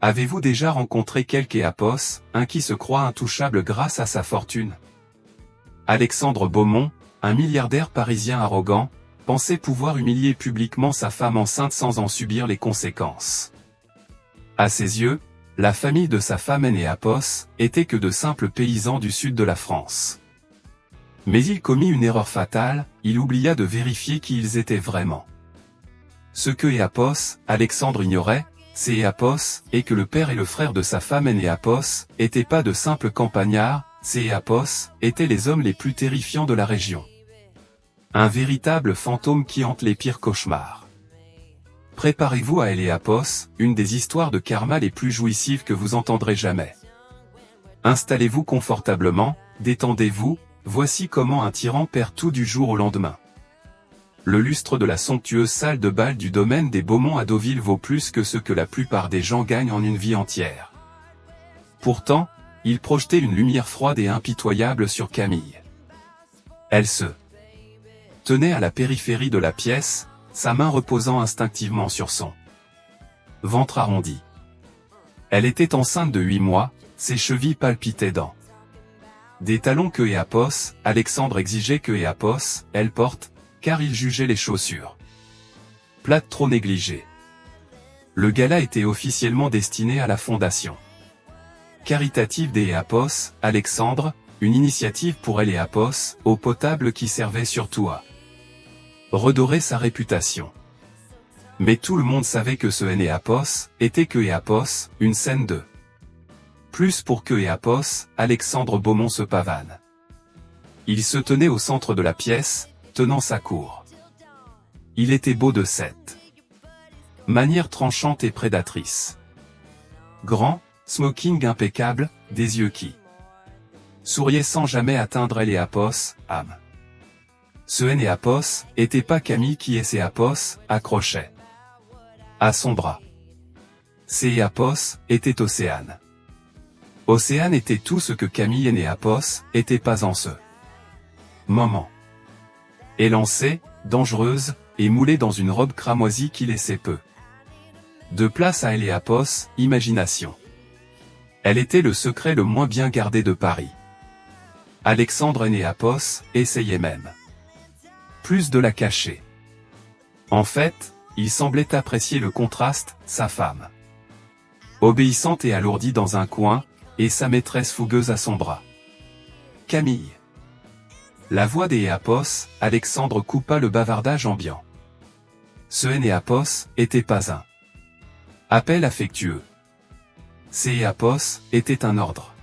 Avez-vous déjà rencontré quelque Éapos, un qui se croit intouchable grâce à sa fortune? Alexandre Beaumont, un milliardaire parisien arrogant, pensait pouvoir humilier publiquement sa femme enceinte sans en subir les conséquences. À ses yeux, la famille de sa femme Éapos était que de simples paysans du sud de la France. Mais il commit une erreur fatale, il oublia de vérifier qui ils étaient vraiment. Ce que Éapos, Alexandre ignorait, c'est Éapos, et que le père et le frère de sa femme Éapos étaient pas de simples campagnards, ces Éapos étaient les hommes les plus terrifiants de la région. Un véritable fantôme qui hante les pires cauchemars. Préparez-vous à Éapos, une des histoires de karma les plus jouissives que vous entendrez jamais. Installez-vous confortablement, détendez-vous, voici comment un tyran perd tout du jour au lendemain. Le lustre de la somptueuse salle de bal du domaine des Beaumont à Deauville vaut plus que ce que la plupart des gens gagnent en une vie entière. Pourtant, il projetait une lumière froide et impitoyable sur Camille. Elle se tenait à la périphérie de la pièce, sa main reposant instinctivement sur son ventre arrondi. Elle était enceinte de 8 mois, ses chevilles palpitaient dans des talons que Éapos, Alexandre exigeait que Éapos, elle porte, car il jugeait les chaussures plates trop négligées. Le gala était officiellement destiné à la fondation caritative des Éapos, Alexandre, une initiative pour Éapos, eau potable qui servait surtout à redorer sa réputation. Mais tout le monde savait que ce Éapos était que Éapos, une scène de plus pour que Éapos, Alexandre Beaumont se pavane. Il se tenait au centre de la pièce, tenant sa cour. Il était beau de cette manière tranchante et prédatrice. Grand, smoking impeccable, des yeux qui souriaient sans jamais atteindre Éapos, âme. Ce Éapos était pas Camille qui Éapos accrochait à son bras. Éapos était Océane. Océane était tout ce que Camille Éapos était pas en ce moment. Élancée, dangereuse, et moulée dans une robe cramoisie qui laissait peu de place à Éapos, imagination. Elle était le secret le moins bien gardé de Paris. Alexandre Éapos essayait même plus de la cacher. En fait, il semblait apprécier le contraste, sa femme obéissante et alourdie dans un coin, et sa maîtresse fougueuse à son bras. Camille. La voix d'Éapos, Alexandre coupa le bavardage ambiant. Ce Éapos était pas un appel affectueux. Éapos était un ordre.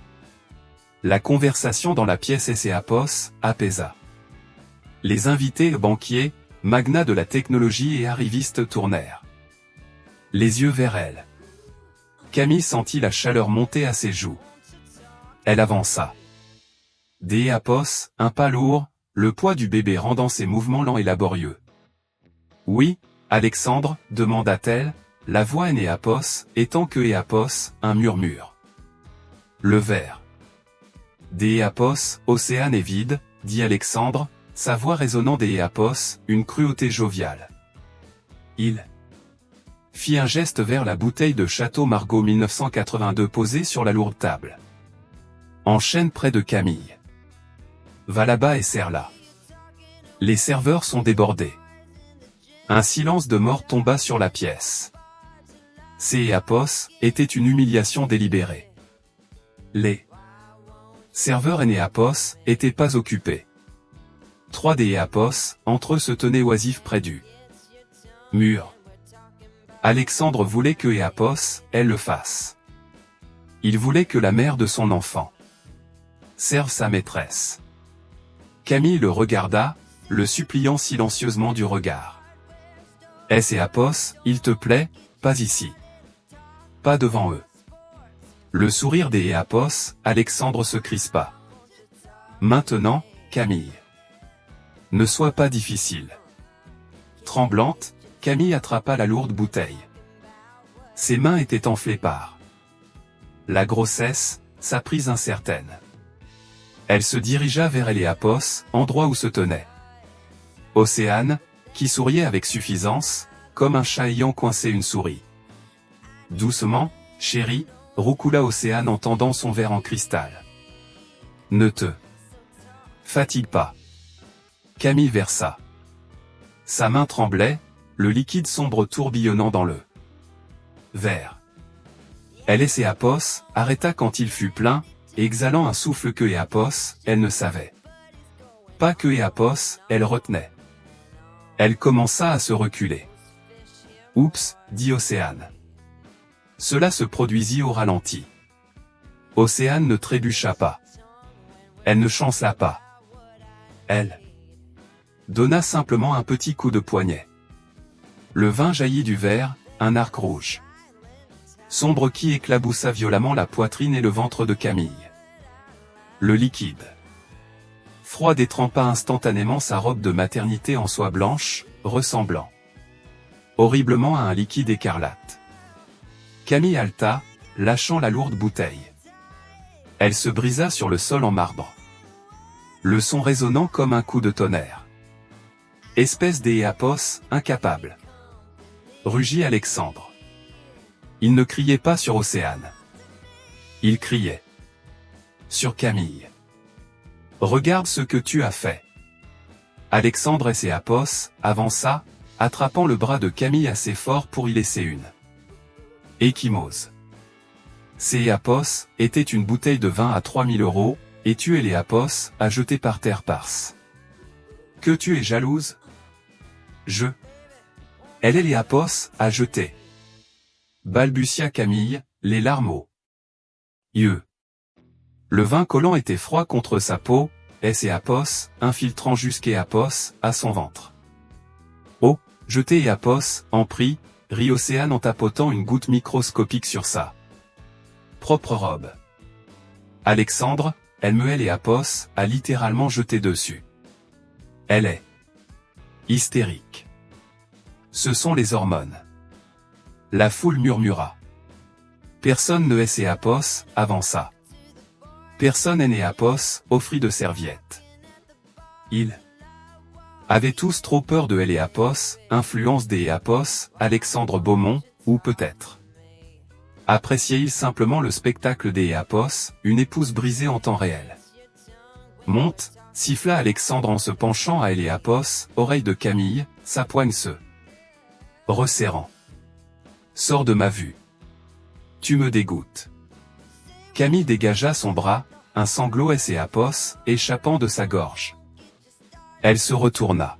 La conversation dans la pièce Éapos apaisa. Les invités banquiers, magnats de la technologie et arrivistes tournèrent les yeux vers elle. Camille sentit la chaleur monter à ses joues. Elle avança. Éapos, un pas lourd, le poids du bébé rendant ses mouvements lents et laborieux. Oui, Alexandre, demanda-t-elle, la voix Éapos, étant que Éapos, un murmure. Le verre d'Éapos, Océane est vide, dit Alexandre, sa voix résonnant d'Éapos, une cruauté joviale. Il fit un geste vers la bouteille de Château Margaux 1982 posée sur la lourde table. Enchaîne près de Camille. Va là-bas et serre-la. Les serveurs sont débordés. Un silence de mort tomba sur la pièce. Éapos était une humiliation délibérée. Les serveurs Éapos étaient pas occupés. 3 Éapos, entre eux se tenaient oisifs près du mur. Alexandre voulait que Éapos, elle le fasse. Il voulait que la mère de son enfant serve sa maîtresse. Camille le regarda, le suppliant silencieusement du regard. Éapos, il te plaît, pas ici. Pas devant eux. Le sourire d'Éapos, Alexandre se crispa. Maintenant, Camille. Ne sois pas difficile. Tremblante, Camille attrapa la lourde bouteille. Ses mains étaient enflées par la grossesse, sa prise incertaine. Elle se dirigea vers Éapos, endroit où se tenait Océane, qui souriait avec suffisance, comme un chat ayant coincé une souris. Doucement, Chérie, roucoula Océane en tendant son verre en cristal. Ne te fatigue pas. Camille versa. Sa main tremblait, le liquide sombre tourbillonnant dans le verre. Elle et Apos arrêta quand il fut plein, exhalant un souffle que Apos, elle ne savait pas que Apos, elle retenait. Elle commença à se reculer. Oups, dit Océane. Cela se produisit au ralenti. Océane ne trébucha pas. Elle ne chancela pas. Elle donna simplement un petit coup de poignet. Le vin jaillit du verre, un arc rouge sombre qui éclaboussa violemment la poitrine et le ventre de Camille. Le liquide froid détrempa instantanément sa robe de maternité en soie blanche, ressemblant horriblement à un liquide écarlate. Camille halta, lâchant la lourde bouteille. Elle se brisa sur le sol en marbre. Le son résonnant comme un coup de tonnerre. Espèce d'Éapos, incapable, rugit Alexandre. Il ne criait pas sur Océane. Il criait sur Camille. Regarde ce que tu as fait. Alexandre et Apos avança, attrapant le bras de Camille assez fort pour y laisser une échymose. Apos était une bouteille de vin à 3000 €, et tu es les Apos à jeter par terre parce que tu es jalouse. Elle est les Apos à jeter. Balbutia Camille, les larmes aux yeux. Le vin collant était froid contre sa peau, et Apos, infiltrant jusqu'Apos, à son ventre. Oh, jetez Apos, en prie, rit Océane en tapotant une goutte microscopique sur sa propre robe. Alexandre, elle me et Apos, a littéralement jeté dessus. Elle est hystérique. Ce sont les hormones. La foule murmura. Personne ne est Apos, avança. Personne n'est Apos, offrit de serviettes. Ils avaient tous trop peur de Apos, influence des Apos, Alexandre Beaumont, ou peut-être appréciait-il simplement le spectacle des Apos, une épouse brisée en temps réel. Monte, siffla Alexandre en se penchant à Apos, oreille de Camille, sa poigne se resserrant. Sors de ma vue. Tu me dégoûtes. Camille dégagea son bras, un sanglot Apos, échappant de sa gorge. Elle se retourna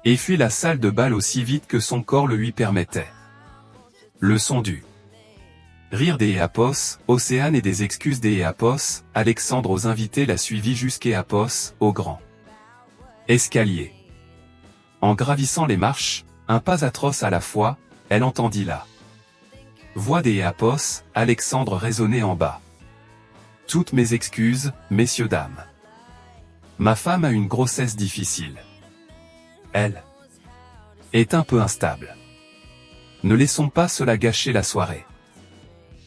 et fuit la salle de bal aussi vite que son corps le lui permettait. Le son du rire des Apos, Océane et des excuses des Apos, Alexandre aux invités la suivit jusqu'Apos, au grand escalier. En gravissant les marches, un pas atroce à la fois, elle entendit la voix des Apos, Alexandre résonner en bas. Toutes mes excuses, messieurs dames. Ma femme a une grossesse difficile. Elle est un peu instable. Ne laissons pas cela gâcher la soirée.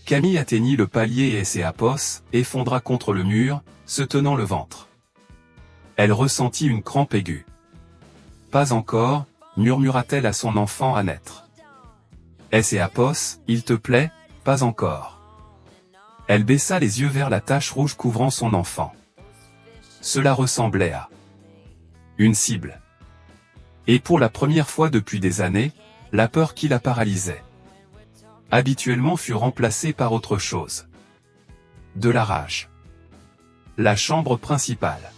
Camille atteignit le palier et Apos effondra contre le mur, se tenant le ventre. Elle ressentit une crampe aiguë. Pas encore, murmura-t-elle à son enfant à naître. Apos, il te plaît, pas encore. Elle baissa les yeux vers la tache rouge couvrant son enfant. Cela ressemblait à une cible. Et pour la première fois depuis des années, la peur qui la paralysait habituellement fut remplacée par autre chose. De la rage. La chambre principale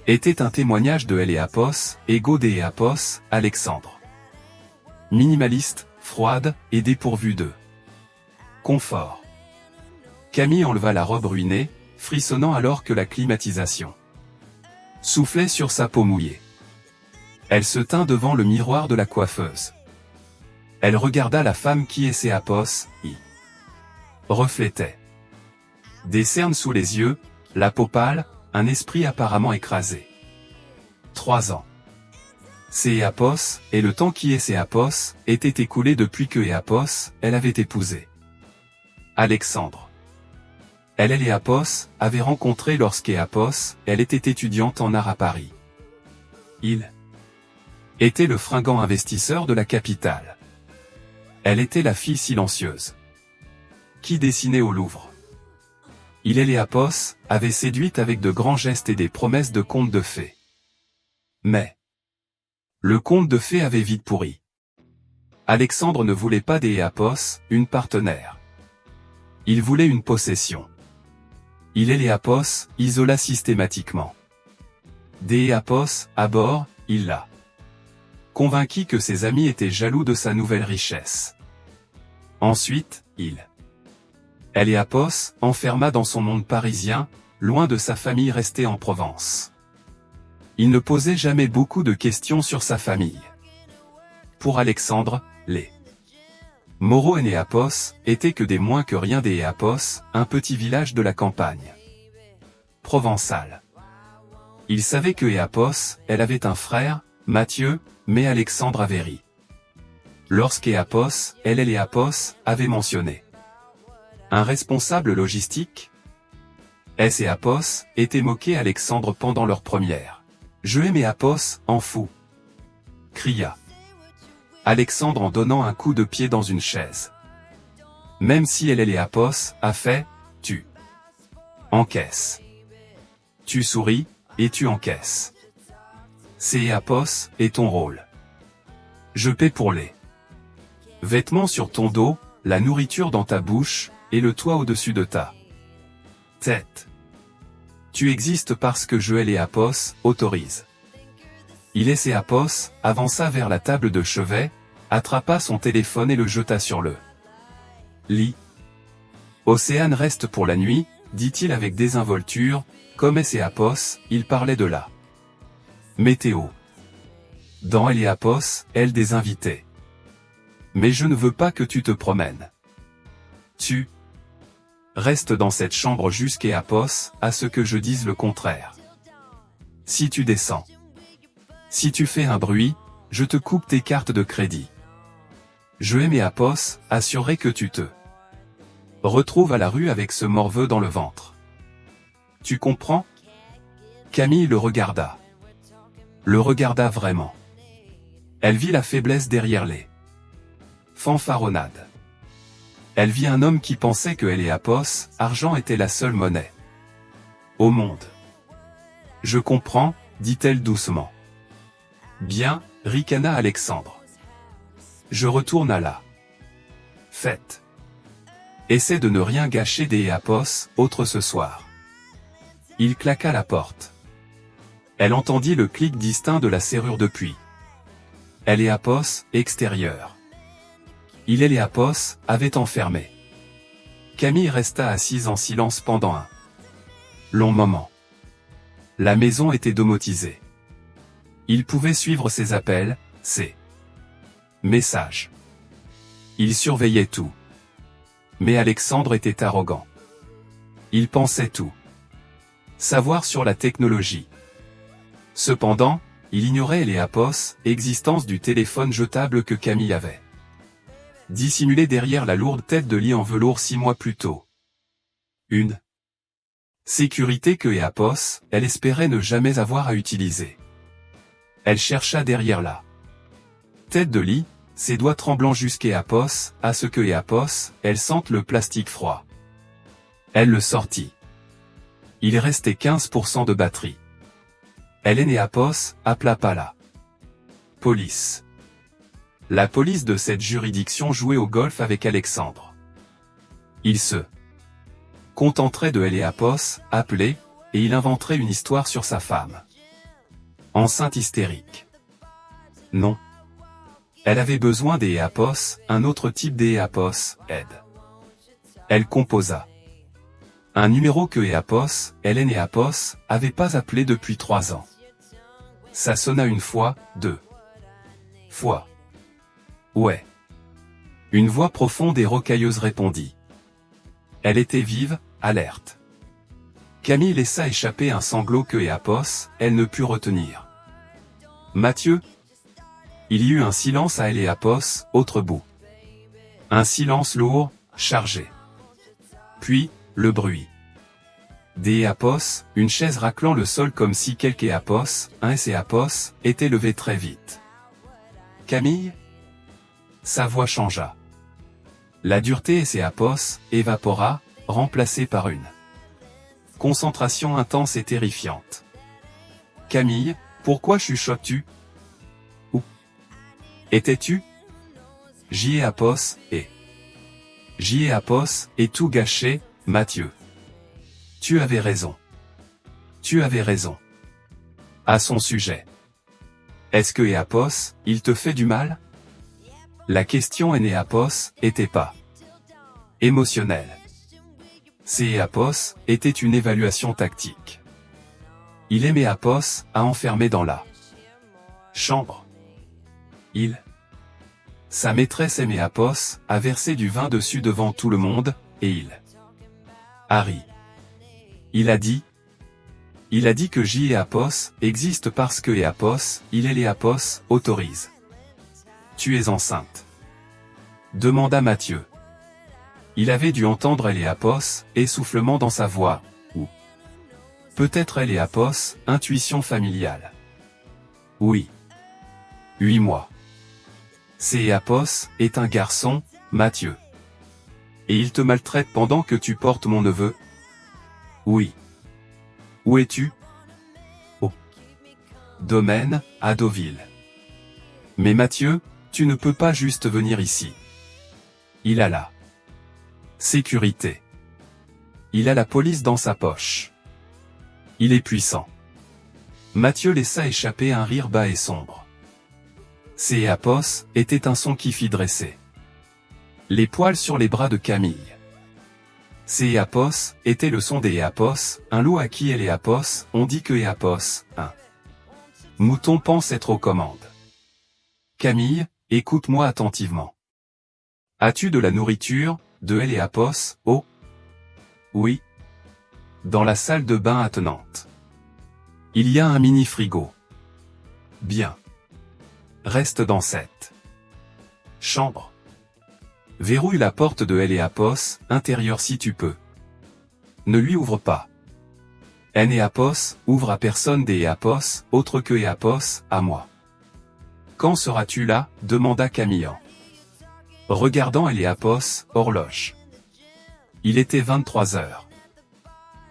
était un témoignage de Apos, ego des Apos, Alexandre. Minimaliste, froide, et dépourvue de confort. Camille enleva la robe ruinée, frissonnant alors que la climatisation soufflait sur sa peau mouillée. Elle se tint devant le miroir de la coiffeuse. Elle regarda la femme qui Apos y reflétait. Des cernes sous les yeux, la peau pâle, un esprit apparemment écrasé. 3 ans. Apos, et le temps qui Apos, était écoulé depuis que Apos, elle avait épousé Alexandre. Elle et Apos avaient rencontré lorsqu'Apos, elle était étudiante en art à Paris. Il était le fringant investisseur de la capitale. Elle était la fille silencieuse qui dessinait au Louvre. Il et Léapos avait séduite avec de grands gestes et des promesses de contes de fées. Mais le conte de fées avait vite pourri. Alexandre ne voulait pas d'Éapos, une partenaire. Il voulait une possession. Il et Léapos isola systématiquement. D'Éapos, à bord, il l'a convaincu que ses amis étaient jaloux de sa nouvelle richesse. Ensuite, Léapos enferma dans son monde parisien, loin de sa famille restée en Provence. Il ne posait jamais beaucoup de questions sur sa famille. Pour Alexandre, les Moreau et Léapos étaient que des moins que rien d'Éapos, un petit village de la campagne provençale. Il savait que Éapos, elle avait un frère, Mathieu, mais Alexandre avait ri lorsqu'Éapos, elle et Léapos, avait mentionné un responsable logistique. Éapos était moqué Alexandre pendant leur première. Je aime Éapos, en fou, cria Alexandre en donnant un coup de pied dans une chaise. Même si elle et Léapos a fait, tu encaisses. Tu souris, et tu encaisses. C'est Éapos, et ton rôle. Je paie pour les vêtements sur ton dos, la nourriture dans ta bouche, et le toit au-dessus de ta tête. Tu existes parce que je Léapos autorise. Éapos avança vers la table de chevet, attrapa son téléphone et le jeta sur le lit. Océane reste pour la nuit, dit-il avec désinvolture, comme Éapos, il parlait de la météo. Dans Léapos, elle des invités. Mais je ne veux pas que tu te promènes. Tu restes dans cette chambre jusqu'Éapos, à ce que je dise le contraire. Si tu descends, si tu fais un bruit, je te coupe tes cartes de crédit. Je Éapos assurerai que tu te retrouves à la rue avec ce morveux dans le ventre. Tu comprends? Camille le regarda. Le regarda vraiment. Elle vit la faiblesse derrière les fanfaronnades. Elle vit un homme qui pensait que Léapos, argent était la seule monnaie au monde. Je comprends, dit-elle doucement. Bien, ricana Alexandre. Je retourne à la fête. Essaie de ne rien gâcher d'Éapos, autre ce soir. Il claqua la porte. Elle entendit le clic distinct de la serrure depuis. Léapos, extérieur. Léapos avait enfermé. Camille resta assise en silence pendant un long moment. La maison était domotisée. Il pouvait suivre ses appels, ses messages. Il surveillait tout. Mais Alexandre était arrogant. Il pensait tout savoir sur la technologie. Cependant, il ignorait Léapos, existence du téléphone jetable que Camille avait dissimulé derrière la lourde tête de lit en velours 6 mois plus tôt. Une sécurité que Léapos, elle espérait ne jamais avoir à utiliser. Elle chercha derrière la tête de lit, ses doigts tremblants jusqu'Éapos, à ce que Léapos, elle sente le plastique froid. Elle le sortit. Il restait 15% de batterie. Léapos appela pas la police. La police de cette juridiction jouait au golf avec Alexandre. Il se contenterait de Léapos, appeler, et il inventerait une histoire sur sa femme. Enceinte hystérique. Non. Elle avait besoin d'Éapos, un autre type d'Éapos, aide. Elle composa un numéro que Éapos, Léapos, avait pas appelé depuis 3 ans. Ça sonna une fois, 2 fois. Ouais. Une voix profonde et rocailleuse répondit. Elle était vive, alerte. Camille laissa échapper un sanglot que Éapos, elle ne put retenir. Mathieu? Il y eut un silence à Léapos, autre bout. Un silence lourd, chargé. Puis, le bruit d'Éapos, une chaise raclant le sol comme si quelque Éapos, un Éapos, était levé très vite. Camille? Sa voix changea. La dureté et ses apos évapora, remplacée par une concentration intense et terrifiante. Camille, pourquoi chuchotes-tu? Où étais-tu? J'y ai apos, et tout gâché, Mathieu. Tu avais raison. Tu avais raison. À son sujet. Est-ce que Eapos, il te fait du mal? La question Eapos était pas émotionnelle. C'est Eapos était une évaluation tactique. Il aimait Apos à enfermer dans la chambre. Sa maîtresse aimait Apos à verser du vin dessus devant tout le monde, et Harry. Il a dit que J et Apos existe parce que Eapos, il et les Apos, autorise. Tu es enceinte? Demanda Mathieu. Il avait dû entendre Eapos, essoufflement dans sa voix, ou peut-être Eapos, intuition familiale. Oui. 8 mois. C'est Eapos, est un garçon, Mathieu. Et il te maltraite pendant que tu portes mon neveu? Oui. Où es-tu? Au domaine, à Deauville. Mais Mathieu, tu ne peux pas juste venir ici. Il a la sécurité. Il a la police dans sa poche. Il est puissant. Mathieu laissa échapper un rire bas et sombre. C'est Eapos, était un son qui fit dresser les poils sur les bras de Camille. C'est Eapos, était le son des Eapos, un loup à qui est Eapos, on dit que Eapos, un mouton pense être aux commandes. Camille, écoute-moi attentivement. As-tu de la nourriture, de Eapos, oh? Oui. Dans la salle de bain attenante. Il y a un mini-frigo. Bien. Reste dans cette chambre. Verrouille la porte de Eapos, intérieur si tu peux. Ne lui ouvre pas. Eapos, ouvre à personne des Eapos, autre que Eapos, à moi. Quand seras-tu là? Demanda Camille en regardant Eapos, horloge. Il était 23 heures.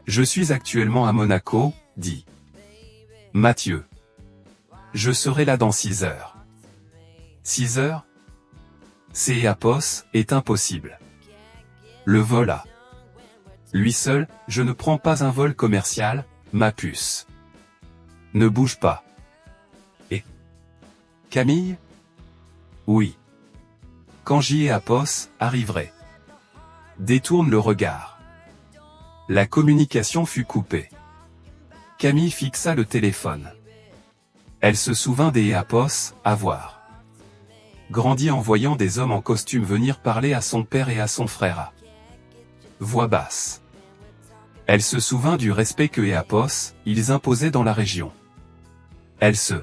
Je suis actuellement à Monaco, dit Mathieu. Je serai là dans 6 heures. 6 heures? C'est Eapos, est impossible. Le vol à lui seul, je ne prends pas un vol commercial, ma puce. Ne bouge pas. Et Camille? Oui. Quand Eapos arriverait. Détourne le regard. La communication fut coupée. Camille fixa le téléphone. Elle se souvint des Eapos, avoir grandi en voyant des hommes en costume venir parler à son père et à son frère à voix basse. Elle se souvint du respect que Eapos, ils imposaient dans la région. Elle se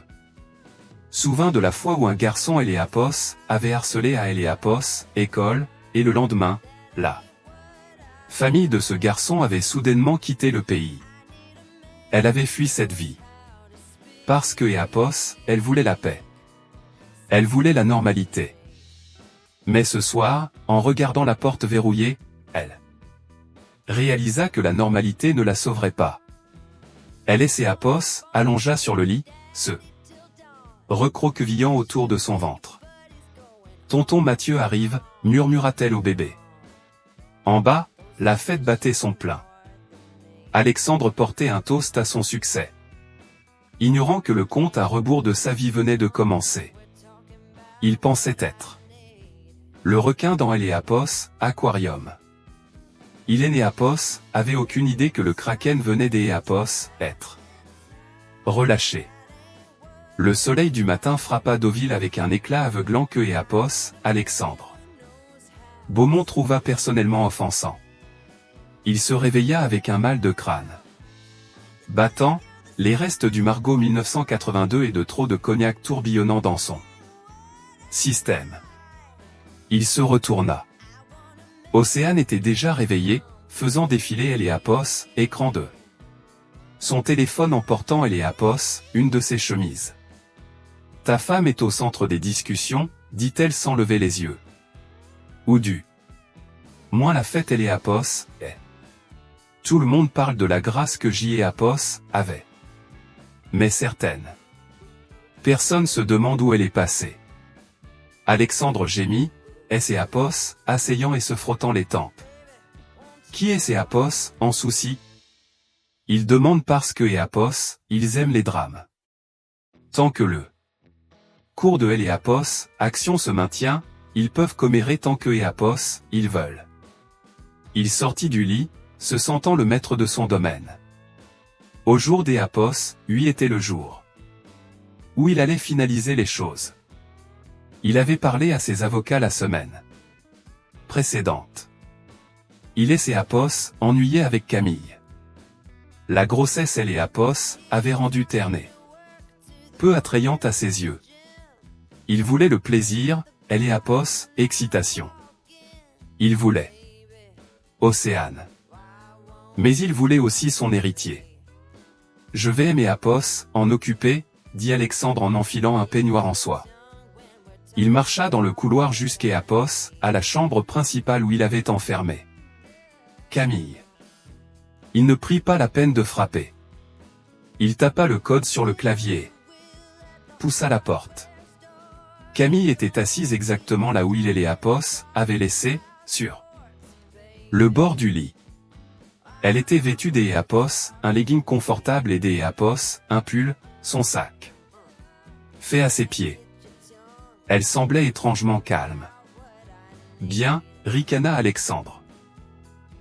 souvint de la fois où un garçon Eapos avait harcelé à Eapos, école, et le lendemain, la famille de ce garçon avait soudainement quitté le pays. Elle avait fui cette vie. Parce que Eapos, elle voulait la paix. Elle voulait la normalité. Mais ce soir, en regardant la porte verrouillée, elle réalisa que la normalité ne la sauverait pas. Elle et Eapos allongea sur le lit, se recroquevillant autour de son ventre. Tonton Mathieu arrive, murmura-t-elle au bébé. En bas, la fête battait son plein. Alexandre portait un toast à son succès. Ignorant que le compte à rebours de sa vie venait de commencer. Il pensait être le requin dans Eapos, aquarium. Eapos avait aucune idée que le kraken venait des Eapos, être relâché. Le soleil du matin frappa Deauville avec un éclat aveuglant que Eapos, Alexandre Beaumont trouva personnellement offensant. Il se réveilla avec un mal de crâne battant, les restes du Margot 1982 et de trop de cognac tourbillonnant dans son système. Il se retourna. Océane était déjà réveillée, faisant défiler Eapos, écran de son téléphone en portant Eapos, une de ses chemises. Ta femme est au centre des discussions, dit-elle sans lever les yeux. Ou du moins la fête Éléapos est. Tout le monde parle de la grâce que Éléapos avait. Mais certaines personne se demande où elle est passée. Alexandre gémit, Éléapos, asseyant et se frottant les tempes. Qui est Éléapos, en souci? Il demande parce que Éléapos, ils aiment les drames. Tant que le cours de Éléapos, action se maintient, ils peuvent commérer tant que Éléapos, ils veulent. Il sortit du lit, se sentant le maître de son domaine. Au jour d'Éléapos, lui était le jour où il allait finaliser les choses. Il avait parlé à ses avocats la semaine précédente. Il et Éléapos, ennuyé avec Camille. La grossesse Éléapos avait rendu Ternay peu attrayante à ses yeux. Il voulait le plaisir, Éléapos, excitation. Il voulait Océane. Mais il voulait aussi son héritier. Je vais Éléapos, en occuper, dit Alexandre en enfilant un peignoir en soie. Il marcha dans le couloir jusqu'Éléapos, à la chambre principale où il avait enfermé Camille. Il ne prit pas la peine de frapper. Il tapa le code sur le clavier. Poussa la porte. Camille était assise exactement là où Éléapos avait laissé, sur le bord du lit. Elle était vêtue d'Éléapos, un legging confortable et d'Éléapos, un pull, son sac fait à ses pieds. Elle semblait étrangement calme. Bien, ricana Alexandre.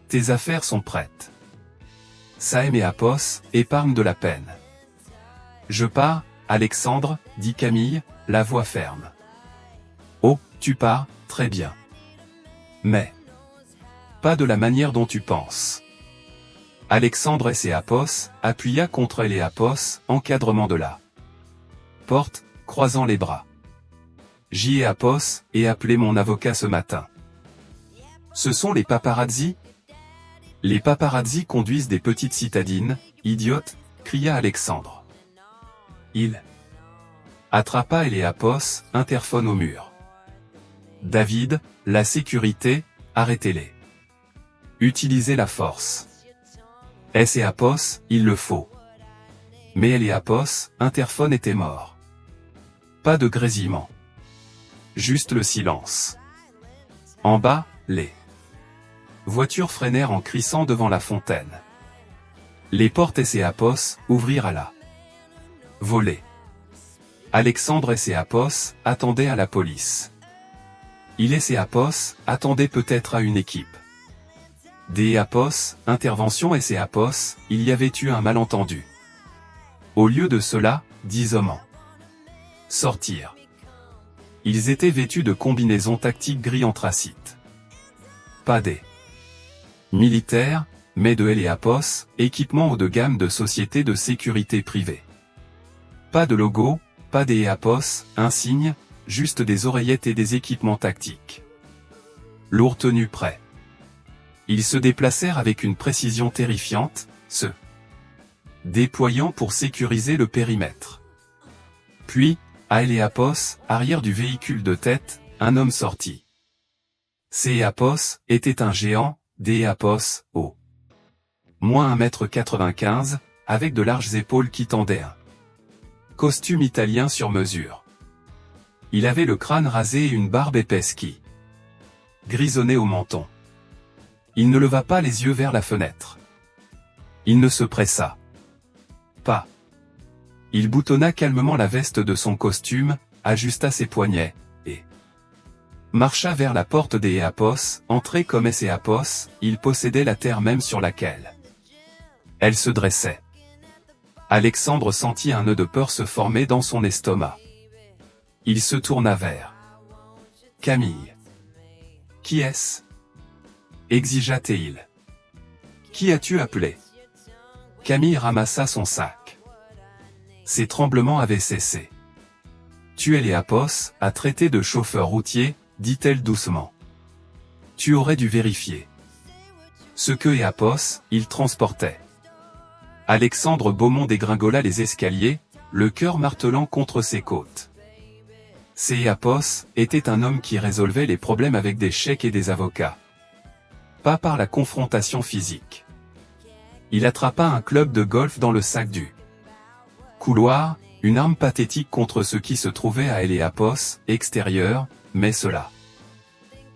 Tes affaires sont prêtes. Ça Éléapos, épargne de la peine. Je pars, Alexandre, dit Camille, la voix ferme. Oh, tu pars, très bien. Mais pas de la manière dont tu penses. Alexandre Éléapos appuya contre Éléapos, encadrement de la porte, croisant les bras. Éléapos, et appelé mon avocat ce matin. Ce sont les paparazzi? Les paparazzi conduisent des petites citadines, idiote, cria Alexandre. Il attrapa Éléapos, interphone au mur. David, la sécurité, arrêtez-les. Utilisez la force. Éléapos, il le faut. Mais Éléapos, interphone était mort. Pas de grésillement. Juste le silence. En bas, les voitures freinèrent en crissant devant la fontaine. Les portes Éléapos ouvrirent à la volée. Alexandre Éléapos attendait à la police. Éléapos attendait peut-être à une équipe. Éléapos, intervention Éléapos, il y avait eu un malentendu. Au lieu de cela, 10 hommes sortirent. Ils étaient vêtus de combinaisons tactiques gris anthracite. Pas des militaires, mais de Éléapos, équipement haut de gamme de sociétés de sécurité privée. Pas de logo, pas d'Éléapos, insignes, juste des oreillettes et des équipements tactiques. Lourd tenus prêts. Ils se déplacèrent avec une précision terrifiante, se déployant pour sécuriser le périmètre. Puis, à Éléapos, arrière du véhicule de tête, un homme sortit. Éléapos était un géant, d'Éléapos, haut. Moins 1,95 m, avec de larges épaules qui tendaient un costume italien sur mesure. Il avait le crâne rasé et une barbe épaisse qui grisonnait au menton. Il ne leva pas les yeux vers la fenêtre. Il ne se pressa pas. Il boutonna calmement la veste de son costume, ajusta ses poignets, et marcha vers la porte d'Éléapos. Entré comme Éléapos, il possédait la terre même sur laquelle elle se dressait. Alexandre sentit un nœud de peur se former dans son estomac. Il se tourna vers Camille. Qui est-ce? Exigea-t-il. Qui as-tu appelé? Camille ramassa son sac. Ses tremblements avaient cessé. Tu Éléapos, a traité de chauffeur routier, dit-elle doucement. Tu aurais dû vérifier ce que Éléapos, il transportait. Alexandre Beaumont dégringola les escaliers, le cœur martelant contre ses côtes. Éléapos était un homme qui résolvait les problèmes avec des chèques et des avocats. pas par la confrontation physique. Il attrapa un club de golf dans le sac du couloir, une arme pathétique contre ce qui se trouvait à Eléapos, extérieur, mais cela.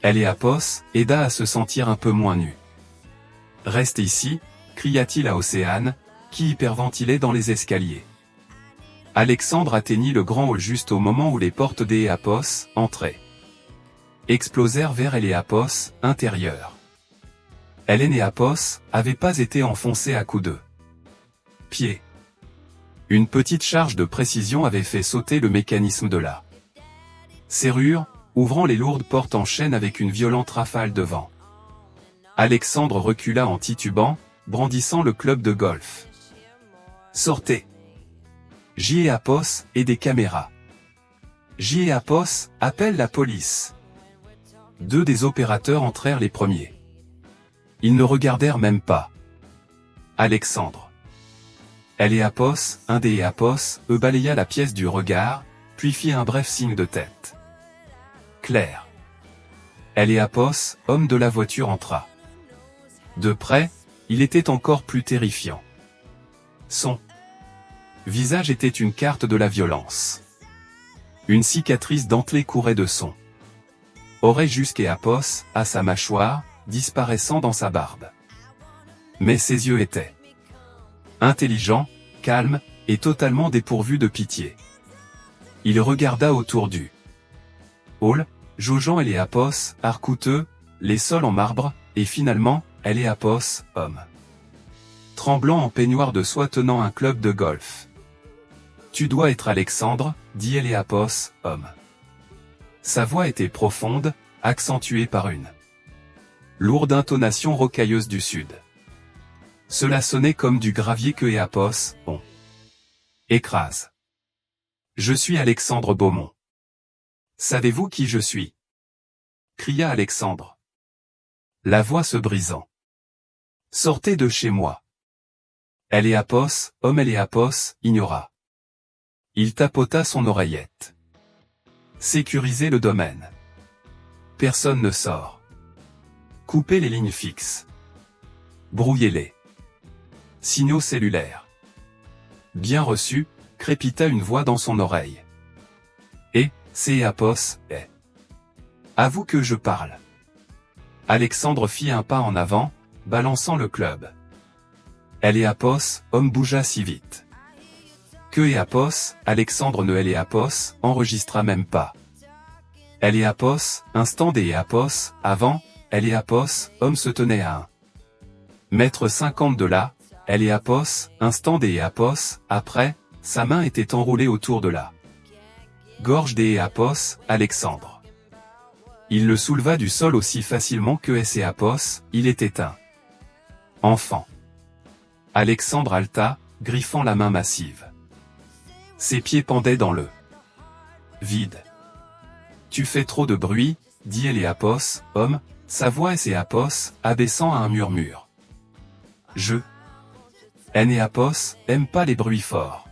Eléapos aida à se sentir un peu moins nu. « Reste ici », cria-t-il à Océane, qui hyperventilait dans les escaliers. Alexandre atteignit le grand hall juste au moment où les portes d'Eléapos, entrées, explosèrent vers Eléapos, intérieur. Eléapos avait pas été enfoncé à coups de pied. Une petite charge de précision avait fait sauter le mécanisme de la serrure, ouvrant les lourdes portes en chaîne avec une violente rafale de vent. Alexandre recula en titubant, brandissant le club de golf. « Sortez ! J.Apos et des caméras. J.Apos, appelle la police. » Deux des opérateurs entrèrent les premiers. Ils ne regardèrent même pas Alexandre. Eléapos, un des Apos, balaya la pièce du regard, puis fit un bref signe de tête. Clair. Eléapos, homme de la voiture, entra. De près, il était encore plus terrifiant. Son visage était une carte de la violence. Une cicatrice dentelée courait de son oreille jusqu'Apos, à sa mâchoire, disparaissant dans sa barbe. Mais ses yeux étaient intelligents, calmes, et totalement dépourvus de pitié. Il regarda autour du hall, jaugeant Eléapos, arc-coûteux, les sols en marbre, et finalement, Eléapos, homme tremblant en peignoir de soie tenant un club de golf. « Tu dois être Alexandre, dit Eléapos, homme. » Sa voix était profonde, accentuée par une lourde intonation rocailleuse du sud. Cela sonnait comme du gravier que Eléapos, on écrase. « Je suis Alexandre Beaumont. Savez-vous qui je suis » cria Alexandre, la voix se brisant. « Sortez de chez moi. » Eléapos, homme Eléapos, ignora. Il tapota son oreillette. Sécurisez le domaine. Personne ne sort. Coupez les lignes fixes. Brouillez-les. Signaux cellulaires. Bien reçu, crépita une voix dans son oreille. Et, c'est Eléapos, est. À vous que je parle. Alexandre fit un pas en avant, balançant le club. Eléapos, homme bougea si vite que Eléapos, Alexandre ne Eléapos, enregistra même pas. Eléapos, instant d'Eléapos, avant, Eléapos, homme se tenait à 1,50 m de là, Eléapos, instant d'Eléapos, après, sa main était enroulée autour de la gorge d'Eléapos, Alexandre. Il le souleva du sol aussi facilement que Eléapos, il était un enfant. Alexandre halta, griffant la main massive. Ses pieds pendaient dans le vide. Tu fais trop de bruit, dit Eléapos, homme, sa voix Eléapos, abaissant à un murmure. Eléapos aime pas les bruits forts.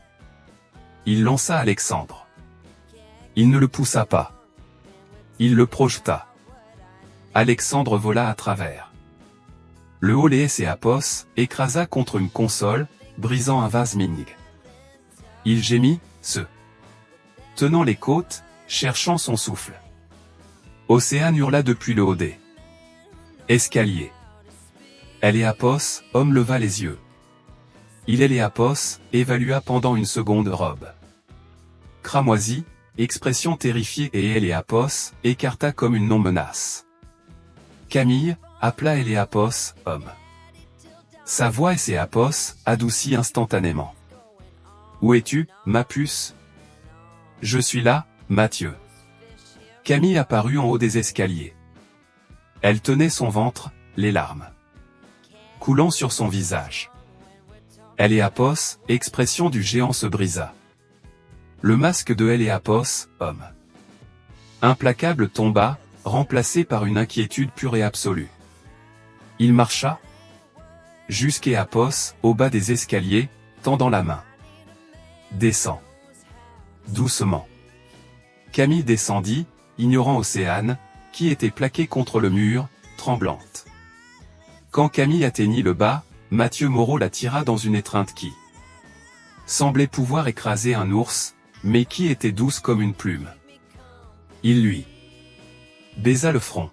Il lança Alexandre. Il ne le poussa pas. Il le projeta. Alexandre vola à travers le hall et Eléapos écrasa contre une console, brisant un vase Ming. Il gémit, se tenant les côtes, cherchant son souffle. Océane hurla depuis le haut des escaliers. Eléapos, homme leva les yeux. Eléapos évalua pendant une seconde robe cramoisie, expression terrifiée et Eléapos écarta comme une non-menace. Camille, appela Eléapos, homme. Sa voix Eléapos adoucit instantanément. Où es-tu, ma puce? Je suis là, Mathieu. Camille apparut en haut des escaliers. Elle tenait son ventre, les larmes coulant sur son visage. Eléapos, expression du géant se brisa. Le masque de Eléapos, homme implacable tomba, remplacé par une inquiétude pure et absolue. Il marcha jusqu'Eléapos, au bas des escaliers, tendant la main. Descends. Doucement. Camille descendit, ignorant Océane, qui était plaquée contre le mur, tremblante. Quand Camille atteignit le bas, Mathieu Moreau la tira dans une étreinte qui semblait pouvoir écraser un ours, mais qui était douce comme une plume. Il lui baisa le front.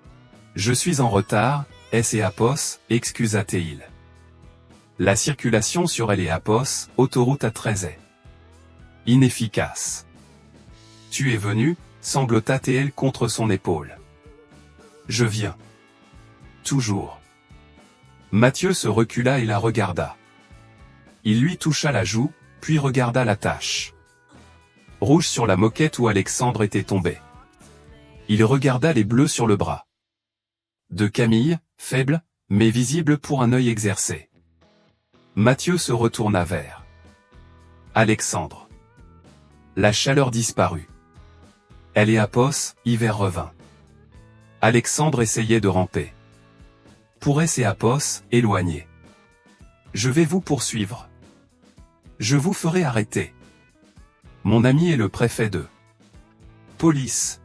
« Je suis en retard, S&Apos, excusa-t-il. La circulation sur L&Apos, autoroute à 13 est inefficace. Tu es venu, sanglota-t-elle contre son épaule. Je viens. Toujours. Mathieu se recula et la regarda. Il lui toucha la joue, puis regarda la tache rouge sur la moquette où Alexandre était tombé. Il regarda les bleus sur le bras de Camille, faible, mais visible pour un œil exercé. Mathieu se retourna vers Alexandre. La chaleur disparut. L&Apos, hiver revint. Alexandre essayait de ramper. Pour S&Apos, éloigné. Je vais vous poursuivre. Je vous ferai arrêter. Mon ami est le préfet de police.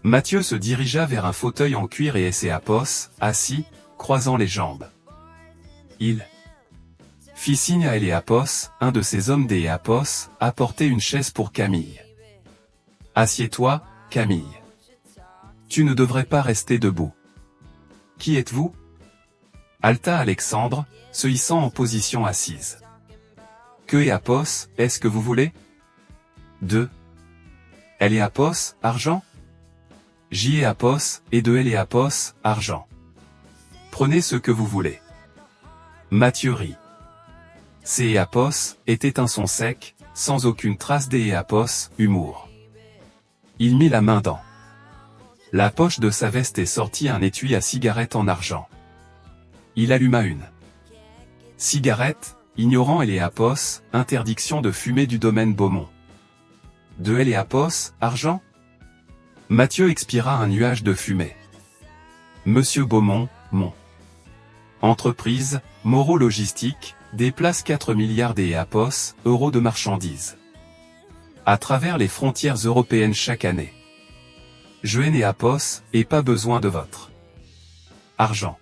Mathieu se dirigea vers un fauteuil en cuir et S&Apos, assis, croisant les jambes. Il fit signe à L&Apos, un de ces hommes des Apos, à porter une chaise pour Camille. Assieds-toi, Camille. Tu ne devrais pas rester debout. Qui êtes-vous? Halta Alexandre, se hissant en position assise. Que L&Apos, est-ce que vous voulez? De L&Apos, argent? J&Apos, et de L&Apos, argent. Prenez ce que vous voulez. Mathieu rit. C&Apos, était un son sec, sans aucune trace d'E&Apos, humour. Il mit la main dans la poche de sa veste et sortit un étui à cigarette en argent. Il alluma une cigarette, ignorant L&Apos, interdiction de fumer du domaine Beaumont. De L&Apos, argent? Mathieu expira un nuage de fumée. Monsieur Beaumont, mon entreprise, Moreau Logistique, déplace 4 milliards d'E&Apos, euros de marchandises à travers les frontières européennes chaque année. Je L&Apos, et pas besoin de votre argent.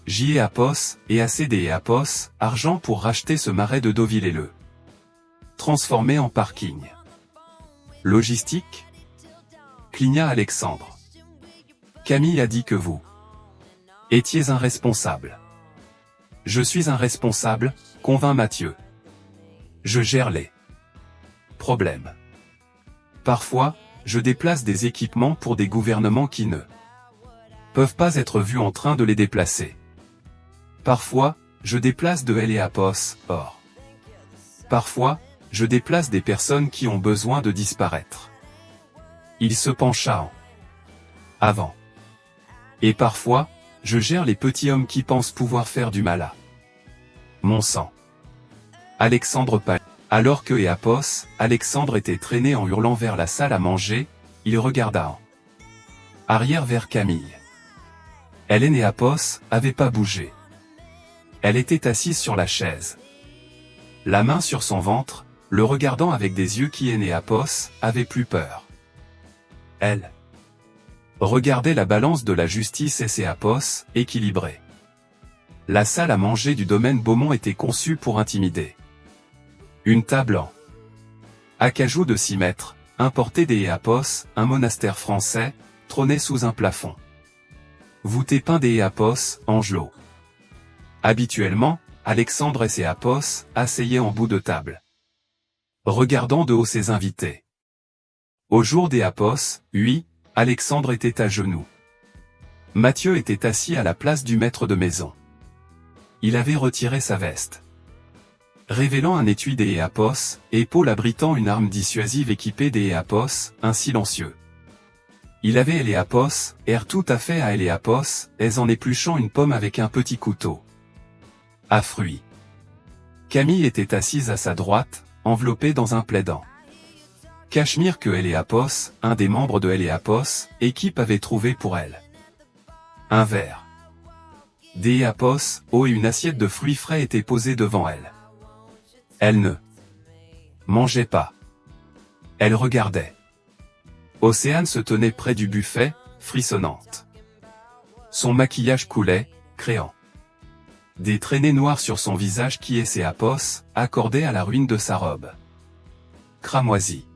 J&Apos, et assez d'E&Apos, argent pour racheter ce marais de Deauville et le transformer en parking. Logistique? Cligna Alexandre. Camille a dit que vous étiez un responsable. Je suis un responsable, convint Mathieu. Je gère les problèmes. Parfois, je déplace des équipements pour des gouvernements qui ne peuvent pas être vus en train de les déplacer. Parfois, je déplace de L&Apos, or. Parfois, je déplace des personnes qui ont besoin de disparaître. Il se pencha en avant. Et parfois, je gère les petits hommes qui pensent pouvoir faire du mal à mon sang. Alexandre pâlit. Alors que L&Apos, Alexandre était traîné en hurlant vers la salle à manger, il regarda en arrière vers Camille. L&Apos avait pas bougé. Elle était assise sur la chaise, la main sur son ventre, le regardant avec des yeux qui L&Apos avait plus peur. Elle regardait la balance de la justice S&Apos, équilibrée. La salle à manger du domaine Beaumont était conçue pour intimider. Une table en acajou de 6 mètres, importée des L&Apos, un monastère français, trônait sous un plafond voûté peint des L&Apos, Angelot. Habituellement, Alexandre et S&Apos asseyaient en bout de table, regardant de haut ses invités. Au jour des Apos, oui, Alexandre était à genoux. Mathieu était assis à la place du maître de maison. Il avait retiré sa veste, révélant un étui des L&Apos, épaule abritant une arme dissuasive équipée des L&Apos, un silencieux. Il avait L&Apos, air tout à fait à L&Apos, en épluchant une pomme avec un petit couteau à fruits. Camille était assise à sa droite, enveloppée dans un plaid en cachemire que L&Apos, un des membres de L&Apos, équipe avait trouvé pour elle. Un verre des L&Apos, eau et une assiette de fruits frais étaient posés devant elle. Elle ne mangeait pas. Elle regardait. Océane se tenait près du buffet, frissonnante. Son maquillage coulait, créant des traînées noires sur son visage qui et ses apos, accordés à la ruine de sa robe cramoisie.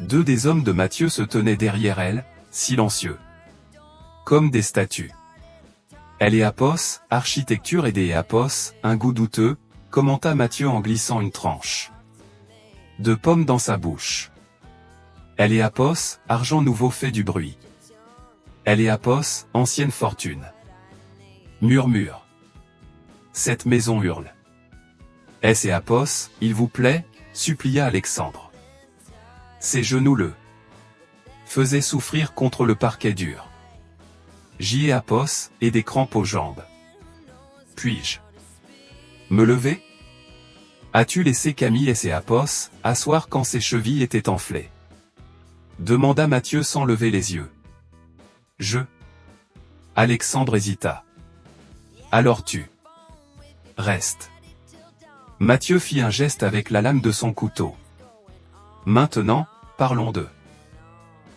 Deux des hommes de Mathieu se tenaient derrière elle, silencieux, comme des statues. Elle est apos, architecture et des apos, un goût douteux, commenta Mathieu en glissant une tranche de pomme dans sa bouche. Elle est apos, argent nouveau fait du bruit. Elle est apos, ancienne fortune. Murmure. Cette maison hurle. Est-ce et apos, il vous plaît, supplia Alexandre. Ses genoux le faisaient souffrir contre le parquet dur. J'y ai apos, et des crampes aux jambes. Puis-je me lever? As-tu laissé Camille et ses apos asseoir quand ses chevilles étaient enflées? Demanda Mathieu sans lever les yeux. Alexandre hésita. Alors tu restes. Mathieu fit un geste avec la lame de son couteau. Maintenant, parlons de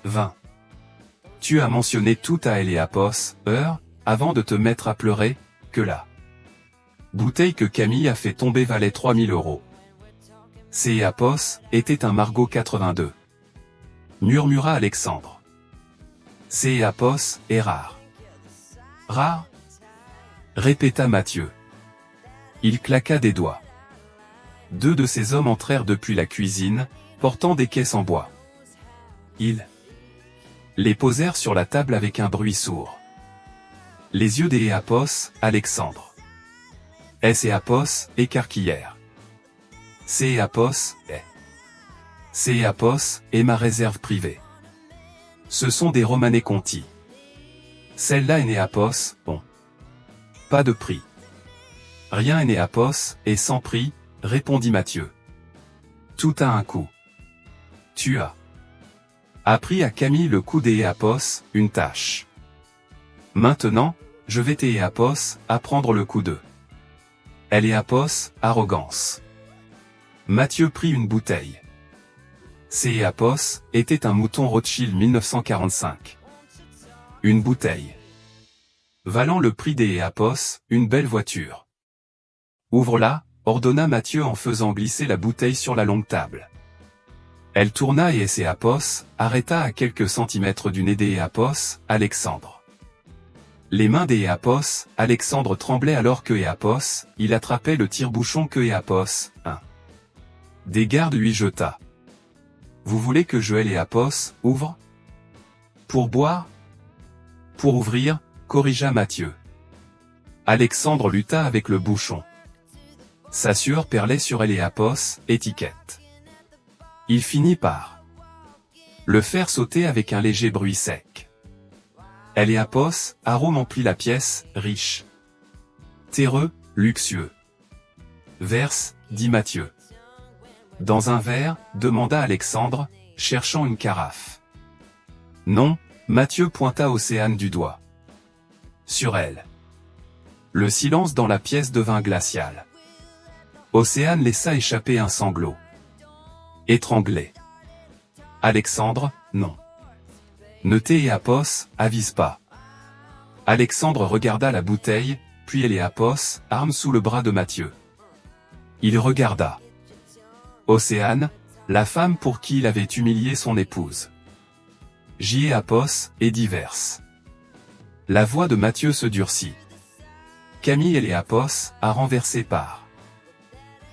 vin. Tu as mentionné tout à Eléapos, avant de te mettre à pleurer, que la bouteille que Camille a fait tomber valait 3000 €. Céapos était un Margot 82. Murmura Alexandre. Céapos est rare. Rare? Répéta Mathieu. Il claqua des doigts. Deux de ces hommes entrèrent depuis la cuisine, portant des caisses en bois. Ils les posèrent sur la table avec un bruit sourd. Les yeux des Apos, Alexandre. Céapos, écarquillèrent. Céapos est ma réserve privée. Ce sont des Romanée Conti. Celle-là est Néapos, bon. Pas de prix. Rien est Néapos, et sans prix, répondit Mathieu. Tout a un coût. Tu as appris à Camille le coup des Apos, une tâche. Maintenant, je vais tes Apos, apprendre le coup de elle est Apos, arrogance. Mathieu prit une bouteille. Céapos était un mouton Rothschild 1945. Une bouteille valant le prix des Apos, une belle voiture. Ouvre-la, ordonna Mathieu en faisant glisser la bouteille sur la longue table. Elle tourna et Céapos arrêta à quelques centimètres du nez des Apos, Alexandre. Les mains des Apos, Alexandre tremblait alors que Apos, il attrapait le tire-bouchon que Apos, des gardes lui jeta. Vous voulez que Joël et Apos ouvre? Pour boire? Pour ouvrir, corrigea Mathieu. Alexandre lutta avec le bouchon. Sa sueur perlait sur elle et Apos, étiquette. Il finit par le faire sauter avec un léger bruit sec. Elle et Apos, arôme emplit la pièce, riche. Terreux, luxueux. Verse, dit Mathieu. Dans un verre, demanda Alexandre, cherchant une carafe. Non, Mathieu pointa Océane du doigt. Sur elle. Le silence dans la pièce devint glacial. Océane laissa échapper un sanglot. Étranglé. Alexandre, non. Ne t'es Apos, avise pas. Alexandre regarda la bouteille, puis Eléapos, arme sous le bras de Mathieu. Il regarda Océane, la femme pour qui il avait humilié son épouse. Apos, et diverse. La voix de Mathieu se durcit. Camille Eléapos a renversé par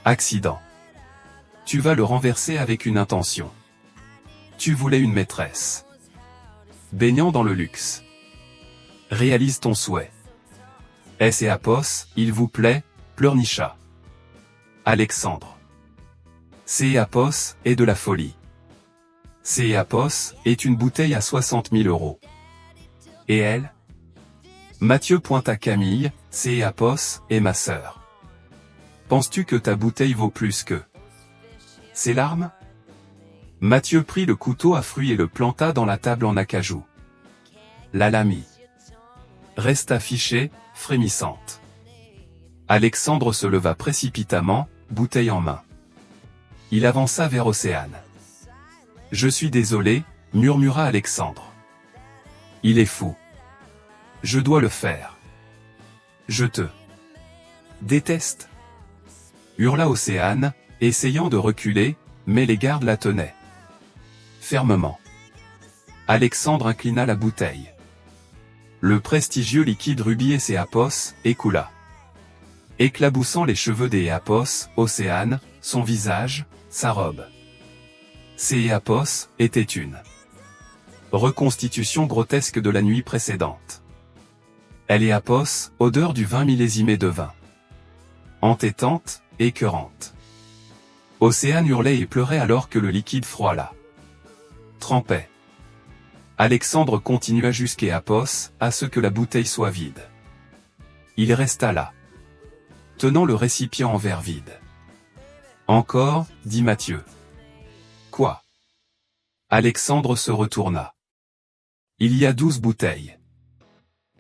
accident. Tu vas le renverser avec une intention. Tu voulais une maîtresse. Baignant dans le luxe. Réalise ton souhait. Céapos, il vous plaît, pleurnicha Alexandre. Céapos est de la folie. Céapos est une bouteille à 60 000 €. Et elle? Mathieu pointa Camille, Céapos est ma sœur. Penses-tu que ta bouteille vaut plus que ses larmes? Mathieu prit le couteau à fruits et le planta dans la table en acajou. La lame resta fichée, frémissante. Alexandre se leva précipitamment, bouteille en main. Il avança vers Océane. Je suis désolé, murmura Alexandre. Il est fou. Je dois le faire. Je te déteste, hurla Océane, essayant de reculer, mais les gardes la tenaient fermement. Alexandre inclina la bouteille. Le prestigieux liquide rubis Éapos écoula, éclaboussant les cheveux d'Éapos, Océane, son visage, sa robe. Éapos était une reconstitution grotesque de la nuit précédente. Éapos, odeur du vin millésimé de vin. Entêtante, écœurante. Océane hurlait et pleurait alors que le liquide froid la trempait. Alexandre continua jusqu'Éapos, à ce que la bouteille soit vide. Il resta là, tenant le récipient en verre vide. Encore, dit Mathieu. Quoi? Alexandre se retourna. Il y a 12 bouteilles.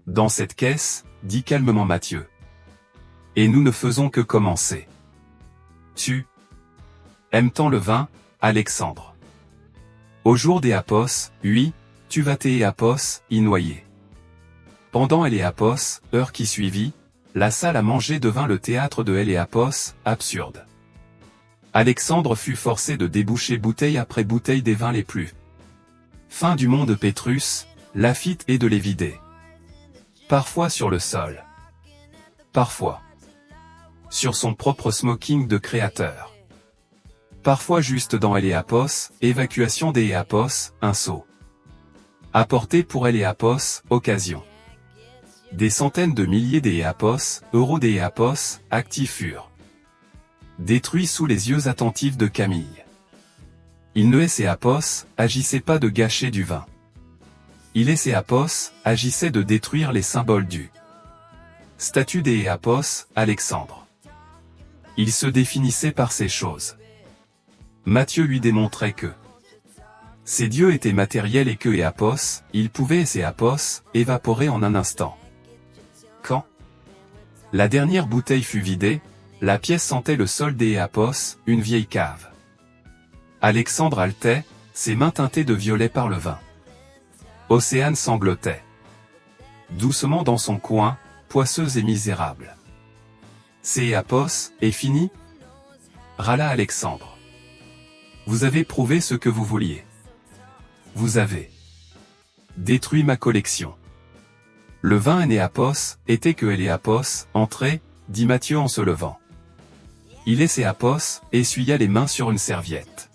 Dans cette caisse, dit calmement Mathieu. Et nous ne faisons que commencer. Tu aimes tant le vin, Alexandre? Au jour d'Éapos, oui, tu vas t'Éapos, y noyer. Pendant Éapos, heure qui suivit, la salle à manger devint le théâtre de Éapos, absurde. Alexandre fut forcé de déboucher bouteille après bouteille des vins les plus fins du monde Pétrus, Lafite et de les vider. Parfois sur le sol. Parfois sur son propre smoking de créateur. Parfois juste dans Éapos, évacuation d'Éapos, un seau. Apporté pour Éapos, occasion. Des centaines de milliers d'Éapos, euros d'Éapos, actifs furent détruits sous les yeux attentifs de Camille. Il ne Éapos, agissait pas de gâcher du vin. Il Éapos, agissait de détruire les symboles du statut d'Éapos, Alexandre. Il se définissait par ces choses. Mathieu lui démontrait que ces dieux étaient matériels et que Éapos, il pouvait Éapos, évaporer en un instant. Quand la dernière bouteille fut vidée, la pièce sentait le sol d'Éapos, une vieille cave. Alexandre haletait, ses mains teintées de violet par le vin. Océane sanglotait doucement dans son coin, poisseuse et misérable. Éapos, est fini? Râla Alexandre. Vous avez prouvé ce que vous vouliez. Vous avez détruit ma collection. Le vin Éapos était que Éapos, entrait, dit Mathieu en se levant. Il Éapos, essuya les mains sur une serviette.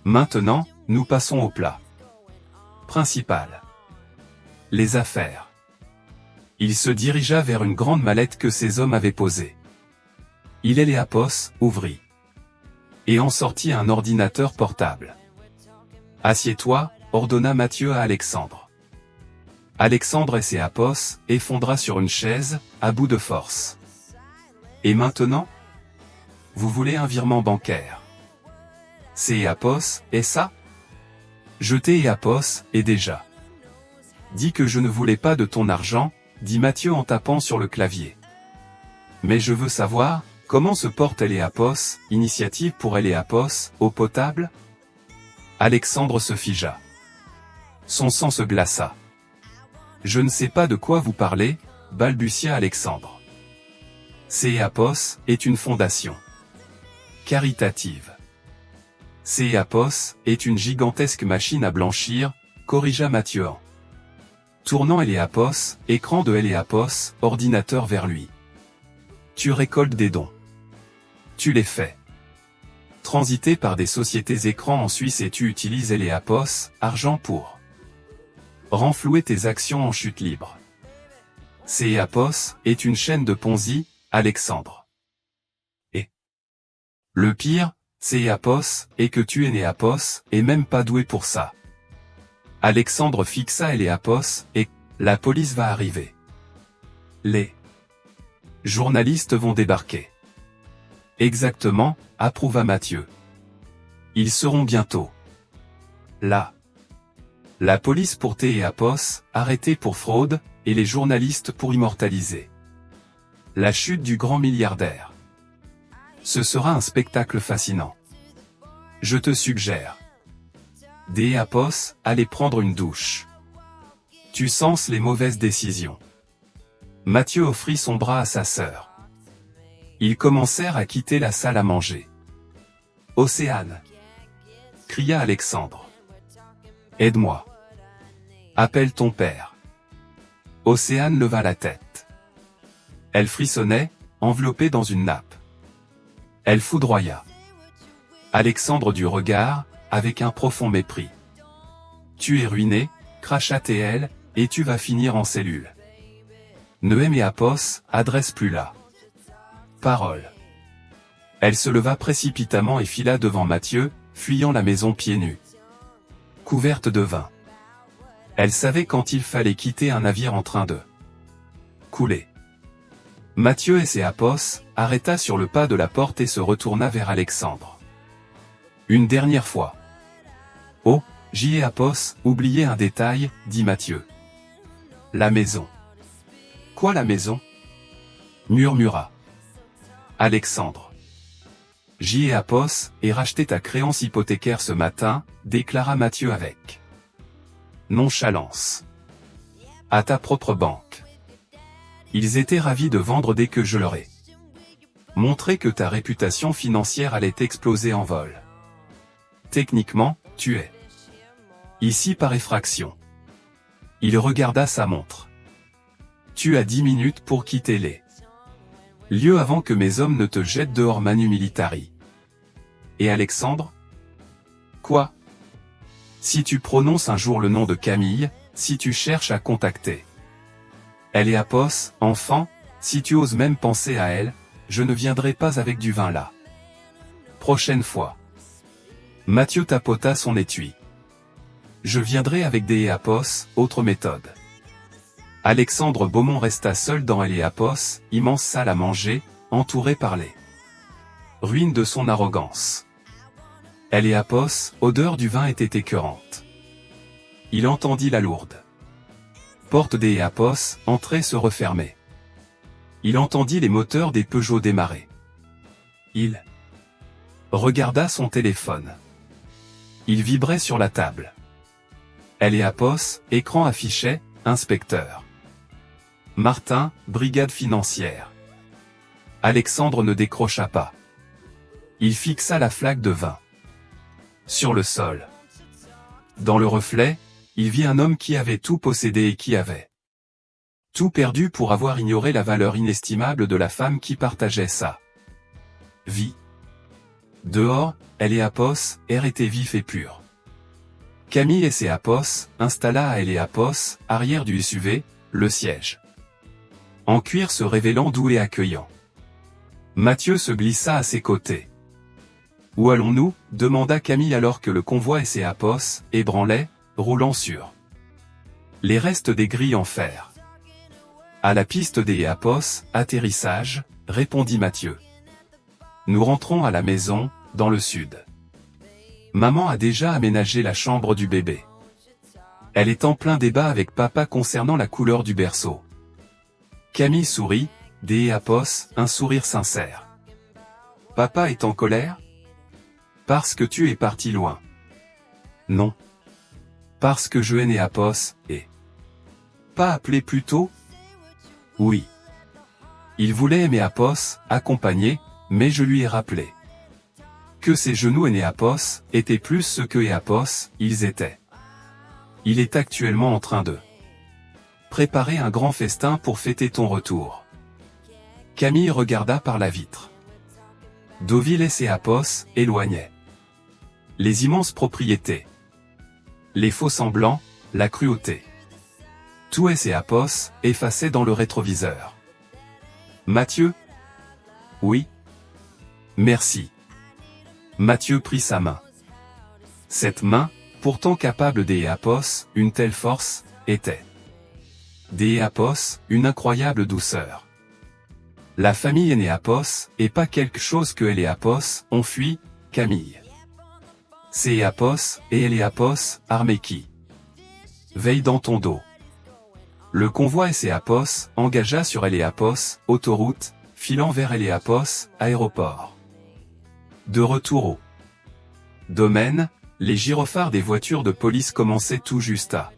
Maintenant, nous passons au plat principal. Les affaires. Il se dirigea vers une grande mallette que ces hommes avaient posée. Il Éapos, ouvrit. Et en sortit un ordinateur portable. Assieds-toi, ordonna Mathieu à Alexandre. Alexandre Éapos, effondra sur une chaise, à bout de force. Et maintenant? Vous voulez un virement bancaire? Éapos, et ça? Jeter Éapos, et déjà. Dis que je ne voulais pas de ton argent, dit Mathieu en tapant sur le clavier. Mais je veux savoir, comment se porte Éapos, initiative pour Éapos, eau potable? Alexandre se figea. Son sang se glaça. Je ne sais pas de quoi vous parlez, balbutia Alexandre. Éapos est une fondation caritative. Éapos est une gigantesque machine à blanchir, corrigea Mathieu en tournant Éapos, écran de Éapos, ordinateur vers lui. Tu récoltes des dons. Tu les fais transiter par des sociétés écrans en Suisse et tu utilises Éapos, argent pour renflouer tes actions en chute libre. Éapos est une chaîne de Ponzi, Alexandre. Et le pire, Éapos, est que tu Éapos, et même pas doué pour ça. Alexandre fixa Éapos, et la police va arriver. Les journalistes vont débarquer. Exactement, approuva Mathieu. Ils seront bientôt là. La police pour Éapos, arrêté pour fraude, et les journalistes pour immortaliser la chute du grand milliardaire. Ce sera un spectacle fascinant. Je te suggère d'Éapos, aller prendre une douche. Tu senses les mauvaises décisions. Mathieu offrit son bras à sa sœur. Ils commencèrent à quitter la salle à manger. « Océane !» cria Alexandre. « Aide-moi. Appelle ton père. » Océane leva la tête. Elle frissonnait, enveloppée dans une nappe. Elle foudroya Alexandre du regard, avec un profond mépris. « Tu es ruiné, cracha-t-elle, et tu vas finir en cellule. Ne et Apos, adresse plus là. Parole. » Elle se leva précipitamment et fila devant Mathieu, fuyant la maison pieds nus. Couverte de vin. Elle savait quand il fallait quitter un navire en train de couler. Mathieu et ses Apos arrêta sur le pas de la porte et se retourna vers Alexandre. Une dernière fois. « Oh, j'y ai Apos, oubliez un détail, dit Mathieu. La maison. » « Quoi la maison ?» murmura Alexandre. « J'y ai Apos, et racheté ta créance hypothécaire ce matin, déclara Mathieu avec nonchalance. À ta propre banque. Ils étaient ravis de vendre dès que je leur ai montré que ta réputation financière allait exploser en vol. Techniquement, tu es ici par effraction. » Il regarda sa montre. « Tu as 10 minutes pour quitter les lieux avant que mes hommes ne te jettent dehors manu militari. » Et Alexandre ? Quoi ? Si tu prononces un jour le nom de Camille, si tu cherches à contacter elle et Apos, enfant, si tu oses même penser à elle, je ne viendrai pas avec du vin là. Prochaine fois. Mathieu tapota son étui. Je viendrai avec des Apos, autre méthode. Alexandre Beaumont resta seul dans elle et Apos, immense salle à manger, entourée par les ruines de son arrogance. Elle et Apos, odeur du vin était écœurante. Il entendit la lourde porte des Apos, entrer se refermer. Il entendit les moteurs des Peugeot démarrer. Il regarda son téléphone. Il vibrait sur la table. Elle et Apos, écran affichait, inspecteur Martin, brigade financière. Alexandre ne décrocha pas. Il fixa la flaque de vin sur le sol. Dans le reflet, il vit un homme qui avait tout possédé et qui avait tout perdu pour avoir ignoré la valeur inestimable de la femme qui partageait sa vie. Dehors, elle et Apos, air était vif et pur. Camille et ses Apos, installa à elle et Apos, arrière du SUV, le siège en cuir se révélant doux et accueillant. Mathieu se glissa à ses côtés. « Où allons-nous » demanda Camille alors que le convoi et ses Apos, ébranlaient, roulant sur les restes des grilles en fer. « À la piste des Apos, atterrissage » répondit Mathieu. « Nous rentrons à la maison, dans le sud. Maman a déjà aménagé la chambre du bébé. Elle est en plein débat avec papa concernant la couleur du berceau. » Camille sourit, des Apos, un sourire sincère. « Papa est en colère ? Parce que tu es parti loin. » Non. Parce que je n'ai Apos, et pas appelé plus tôt ? Oui. Il voulait aimer Apos, accompagner, mais je lui ai rappelé que ses genoux et Apos étaient plus ce que Apos, ils étaient. Il est actuellement en train de préparer un grand festin pour fêter ton retour. Camille regarda par la vitre. Deauville et ses Apos éloignaient les immenses propriétés, les faux semblants, la cruauté. Tout et ses Apos effaçaient dans le rétroviseur. Mathieu ? Oui. Merci. Mathieu prit sa main. Cette main, pourtant capable des Apos, une telle force, était des Apos, une incroyable douceur. La famille est Apos, et pas quelque chose que les Apos ont fui, Camille. C'est Apos, et les Apos, armée qui veille dans ton dos. Le convoi et ses Apos engagea sur Apos, autoroute, filant vers Apos, aéroport. De retour au domaine, les gyrophares des voitures de police commençaient tout juste à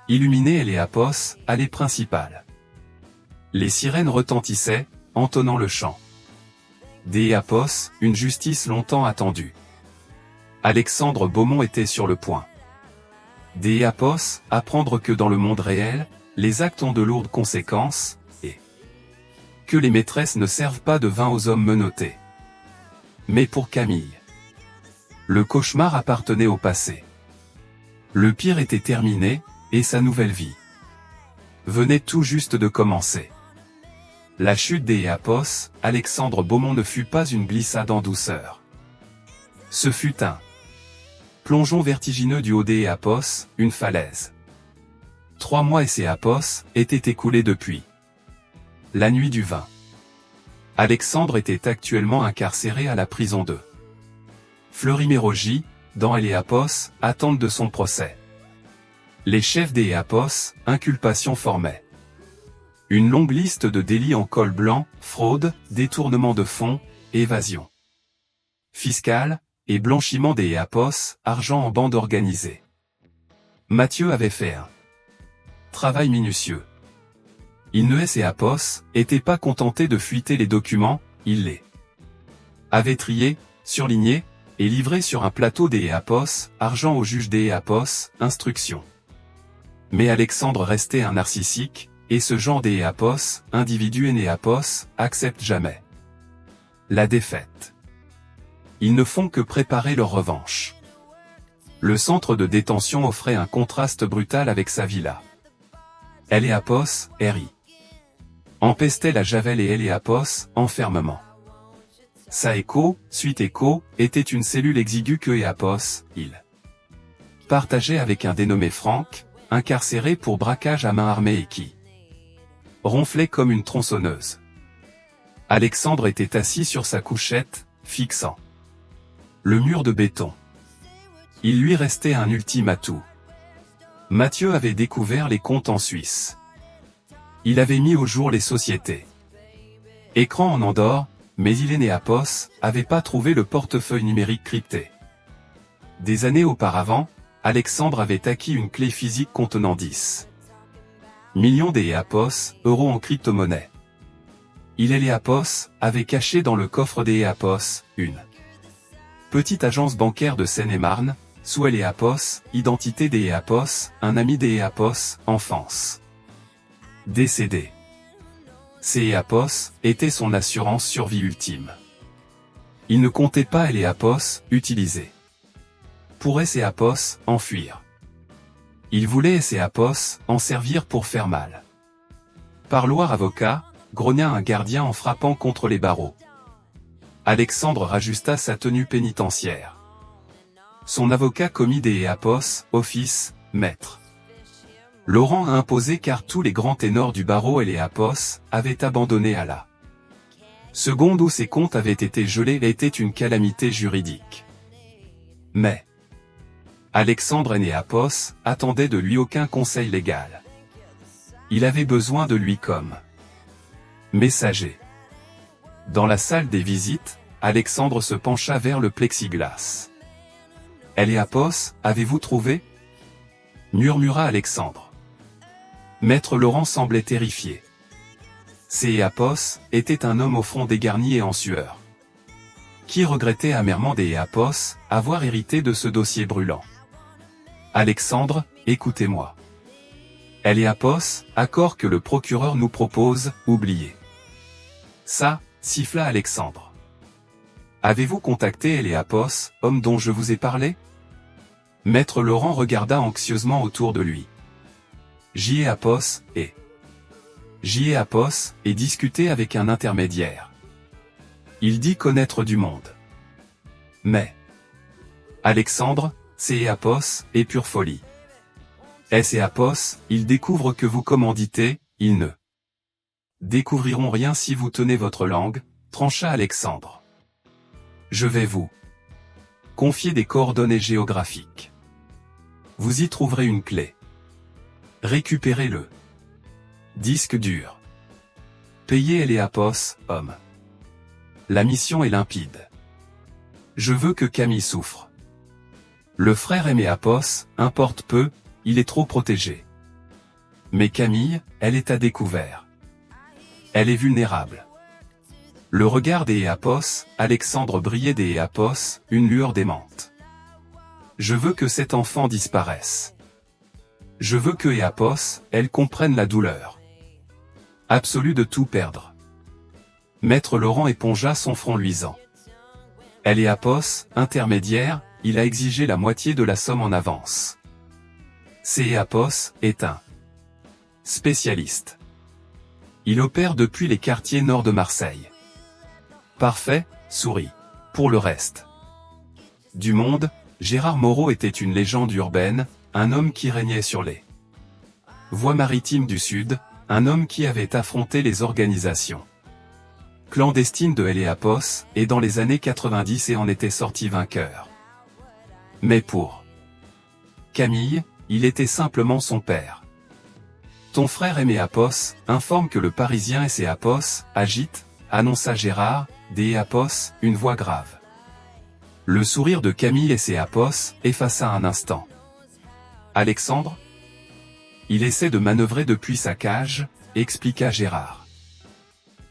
illuminer Apos, allée principale. Les sirènes retentissaient, entonnant le chant. Déapos, une justice longtemps attendue. Alexandre Beaumont était sur le point. Déapos, apprendre que dans le monde réel, les actes ont de lourdes conséquences, et que les maîtresses ne servent pas de vin aux hommes menottés. Mais pour Camille, le cauchemar appartenait au passé. Le pire était terminé, et sa nouvelle vie venait tout juste de commencer. La chute d'Éapos, Alexandre Beaumont ne fut pas une glissade en douceur. Ce fut un plongeon vertigineux du haut d'Éapos, une falaise. 3 mois et Éapos étaient écoulés depuis la nuit du 20. Alexandre était actuellement incarcéré à la prison de Fleury-Mérogis, dans Éapos, attente de son procès. Les chefs d'Éapos, inculpation formaient une longue liste de délits en col blanc, fraude, détournement de fonds, évasion fiscale, et blanchiment d'Éapos, argent en bande organisée. Mathieu avait fait un travail minutieux. Il ne Éapos était pas contenté de fuiter les documents, il les avait triés, surlignés, et livrés sur un plateau d'Éapos, argent au juge d'Éapos, instruction. Mais Alexandre restait un narcissique, et ce genre d'Éapos, individu Éapos, accepte jamais la défaite. Ils ne font que préparer leur revanche. Le centre de détention offrait un contraste brutal avec sa villa. Éapos, RI. Empestait la javel et Éapos, enfermement. Sa suite écho, était une cellule exiguë que Éapos, il partageait avec un dénommé Franck, incarcéré pour braquage à main armée et qui ronflait comme une tronçonneuse. Alexandre était assis sur sa couchette, fixant le mur de béton. Il lui restait un ultime atout. Mathieu avait découvert les comptes en Suisse. Il avait mis au jour les sociétés. Écran en Andorre, mais Éapos avait pas trouvé le portefeuille numérique crypté. Des années auparavant, Alexandre avait acquis une clé physique contenant 10 millions d'Éapos, euros en crypto-monnaie. Éapos avait caché dans le coffre d'Éapos, une petite agence bancaire de Seine-et-Marne, sous Éapos, identité d'Éapos, un ami d'Éapos, enfance. Décédé. Éapos était son assurance survie ultime. Il ne comptait pas Éapos, utiliser pour Éapos, enfuir. Il voulait Éapos, en servir pour faire mal. Parloir avocat, grogna un gardien en frappant contre les barreaux. Alexandre rajusta sa tenue pénitentiaire. Son avocat commit Éapos, office, maître. Laurent a imposé car tous les grands ténors du barreau Éapos avaient abandonné à la seconde où ses comptes avaient été gelés était une calamité juridique. Mais Alexandre Éapos attendait de lui aucun conseil légal. Il avait besoin de lui comme messager. Dans la salle des visites, Alexandre se pencha vers le plexiglas. Éapos, avez-vous trouvé? Murmura Alexandre. Maître Laurent semblait terrifié. Éapos était un homme au front dégarni et en sueur, qui regrettait amèrement Éapos avoir hérité de ce dossier brûlant. Alexandre, écoutez-moi. Éapos, accord que le procureur nous propose, oubliez. Ça, siffla Alexandre. Avez-vous contacté Éapos, homme dont je vous ai parlé? Maître Laurent regarda anxieusement autour de lui. Éapos et discuter avec un intermédiaire. Il dit connaître du monde. Mais Alexandre, Éapos, est pure folie. Éapos, ils découvrent que vous commanditez, ils ne découvriront rien si vous tenez votre langue, trancha Alexandre. Je vais vous confier des coordonnées géographiques. Vous y trouverez une clé. Récupérez le disque dur. Payez Éapos, homme. La mission est limpide. Je veux que Camille souffre. Le frère Éapos importe peu, il est trop protégé. Mais Camille, elle est à découvert. Elle est vulnérable. Le regard des Éapos, Alexandre brillait des Éapos, une lueur démente. Je veux que cet enfant disparaisse. Je veux que Éapos, elle comprenne la douleur absolue de tout perdre. Maître Laurent épongea son front luisant. Elle Éapos, intermédiaire, il a exigé la moitié de la somme en avance. C'est Éapos, est un spécialiste. Il opère depuis les quartiers nord de Marseille. Parfait, sourit. Pour le reste du monde, Gérard Moreau était une légende urbaine, un homme qui régnait sur les voies maritimes du Sud, un homme qui avait affronté les organisations clandestines de El Éapos, et dans les années 90 et en était sorti vainqueur. Mais pour Camille, il était simplement son père. Ton frère M. Éapos informe que le Parisien S. Éapos agite, annonça Gérard, des Éapos, une voix grave. Le sourire de Camille S. Éapos effaça un instant. Alexandre? Il essaie de manœuvrer depuis sa cage, expliqua Gérard.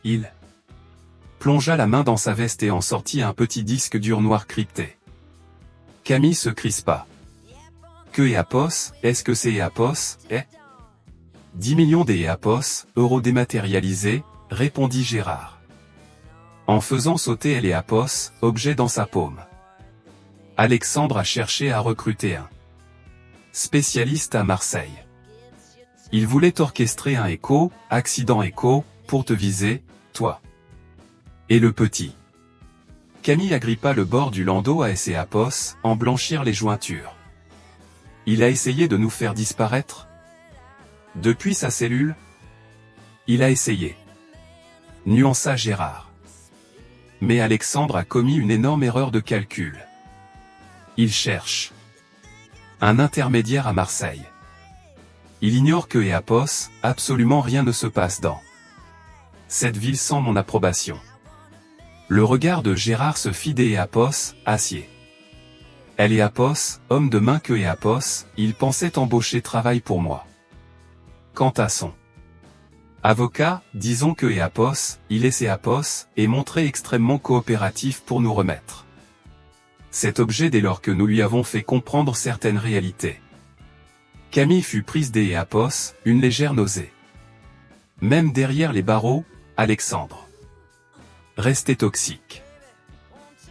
Il plongea la main dans sa veste et en sortit un petit disque dur noir crypté. Camille se crispa. Que Éapos, est-ce que c'est Éapos, 10 millions des Éapos, euros dématérialisés, répondit Gérard. En faisant sauter El Éapos, objet dans sa paume. Alexandre a cherché à recruter un spécialiste à Marseille. Il voulait orchestrer un écho, accident écho, pour te viser, toi. Et le petit. Camille agrippa le bord du landau à S. Éapos, en blanchir les jointures. Il a essayé de nous faire disparaître? Depuis sa cellule? Il a essayé. Nuança Gérard. Mais Alexandre a commis une énorme erreur de calcul. Il cherche un intermédiaire à Marseille. Il ignore que Éapos, absolument rien ne se passe dans cette ville sans mon approbation. Le regard de Gérard se fit des Éapos, acier. El Éapos, homme de main que Éapos, il pensait embaucher travail pour moi. Quant à son avocat, disons que Éapos, il est Éapos, est montré extrêmement coopératif pour nous remettre cet objet dès lors que nous lui avons fait comprendre certaines réalités. Camille fut prise des Éapos, une légère nausée. Même derrière les barreaux, Alexandre restait toxique.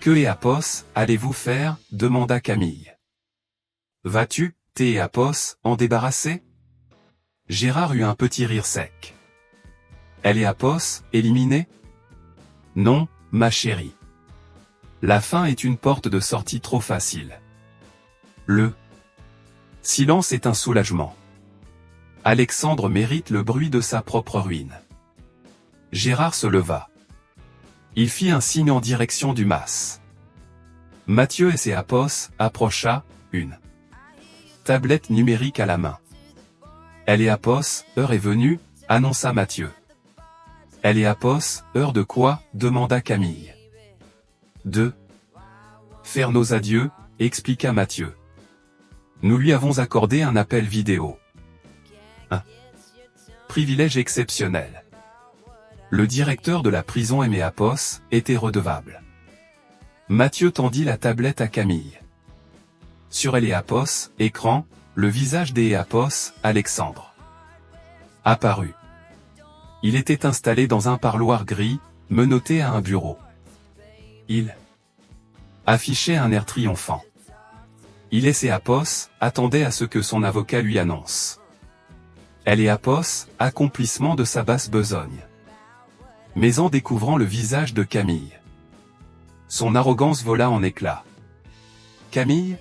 Que Éapos, allez-vous faire, demanda Camille. Vas-tu, tes Éapos, en débarrasser? Gérard eut un petit rire sec. El Éapos, éliminé? Non, ma chérie. La fin est une porte de sortie trop facile. Le silence est un soulagement. Alexandre mérite le bruit de sa propre ruine. Gérard se leva. Il fit un signe en direction du mas. Mathieu S. Éapos approcha, une tablette numérique à la main. El Éapos, heure est venue, annonça Mathieu. El Éapos, heure de quoi, demanda Camille. De faire nos adieux, expliqua Mathieu. Nous lui avons accordé un appel vidéo. Un privilège exceptionnel. Le directeur de la prison M. Éapos était redevable. Mathieu tendit la tablette à Camille. Sur El Éapos, écran, le visage des Éapos, Alexandre apparut. Il était installé dans un parloir gris, menotté à un bureau. Il affichait un air triomphant. Il et Éapos attendait à ce que son avocat lui annonce. El Éapos, accomplissement de sa basse besogne. Mais en découvrant le visage de Camille, son arrogance vola en éclats. Camille?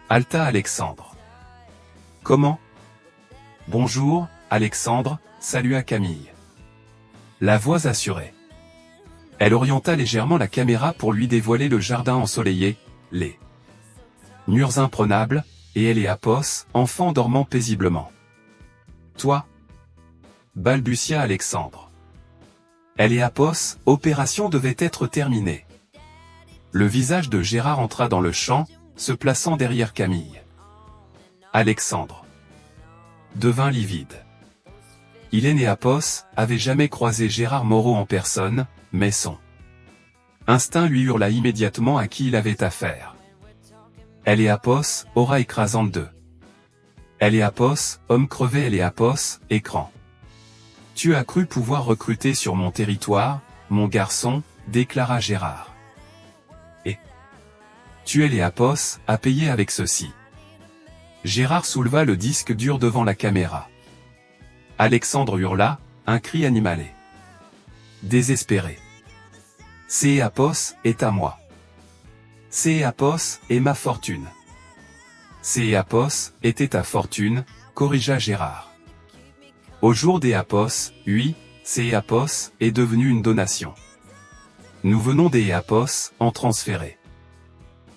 Halta Alexandre. Comment? Bonjour, Alexandre, salua Camille. La voix assurée. Elle orienta légèrement la caméra pour lui dévoiler le jardin ensoleillé, les murs imprenables, et El Éapos, enfant dormant paisiblement. Toi? Balbutia Alexandre. El Éapos, opération devait être terminée. Le visage de Gérard entra dans le champ, se plaçant derrière Camille. Alexandre devint livide. Apos avait jamais croisé Gérard Moreau en personne, mais son instinct lui hurla immédiatement à qui il avait affaire. Apos, aura écrasante de Apos, homme crevé Apos, écran. Tu as cru pouvoir recruter sur mon territoire, mon garçon, déclara Gérard. Et tu Apos, à payer avec ceci. Gérard souleva le disque dur devant la caméra. Alexandre hurla, un cri animalé. Désespéré. Apos est à moi. Apos est ma fortune. Apos était ta fortune, corrigea Gérard. Au jour des Apos, oui, Apos est devenu une donation. Nous venons des Apos en transférer.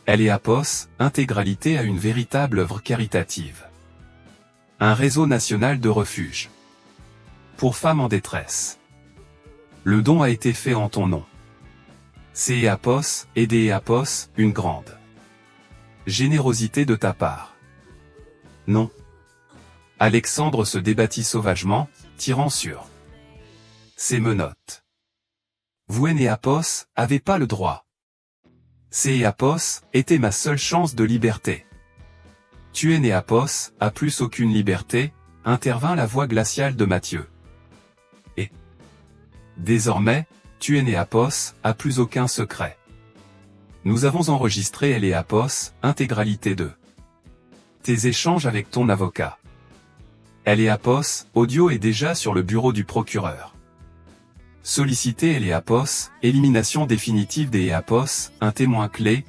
Apos, intégralité à une véritable œuvre caritative. Un réseau national de refuge. Pour femmes en détresse. Le don a été fait en ton nom. Apos, et des Apos, une grande générosité de ta part. Non. Alexandre se débattit sauvagement, tirant sur ses menottes. Vous Apos, avez pas le droit. Apos, était ma seule chance de liberté. Tu Apos, a plus aucune liberté, intervint la voix glaciale de Mathieu. Et désormais, tu Apos, a plus aucun secret. Nous avons enregistré Apos, intégralité de tes échanges avec ton avocat. Apos, audio est déjà sur le bureau du procureur. Solliciter Apos, élimination définitive des Apos, un témoin clé,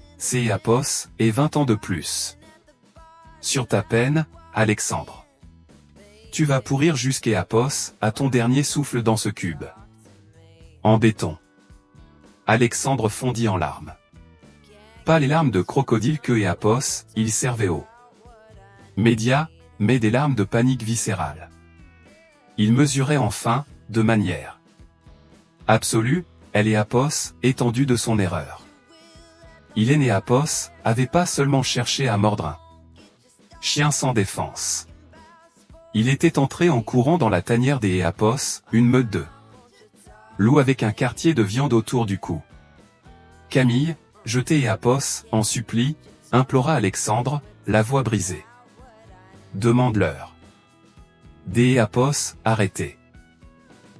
Apos, et 20 ans de plus. Sur ta peine, Alexandre. Tu vas pourrir Apos, à ton dernier souffle dans ce cube. En béton. Alexandre fondit en larmes. Pas les larmes de crocodile que Apos, il servait aux médias, mais des larmes de panique viscérale. Il mesurait enfin, de manière absolue, Apos, étendue de son erreur. Apos, avait pas seulement cherché à mordre un chien sans défense. Il était entré en courant dans la tanière des Apos, une meute de loups avec un quartier de viande autour du cou. Camille, jetez Apos, en supplie, implora Alexandre, la voix brisée. Demande-leur. Des Apos, arrêtez.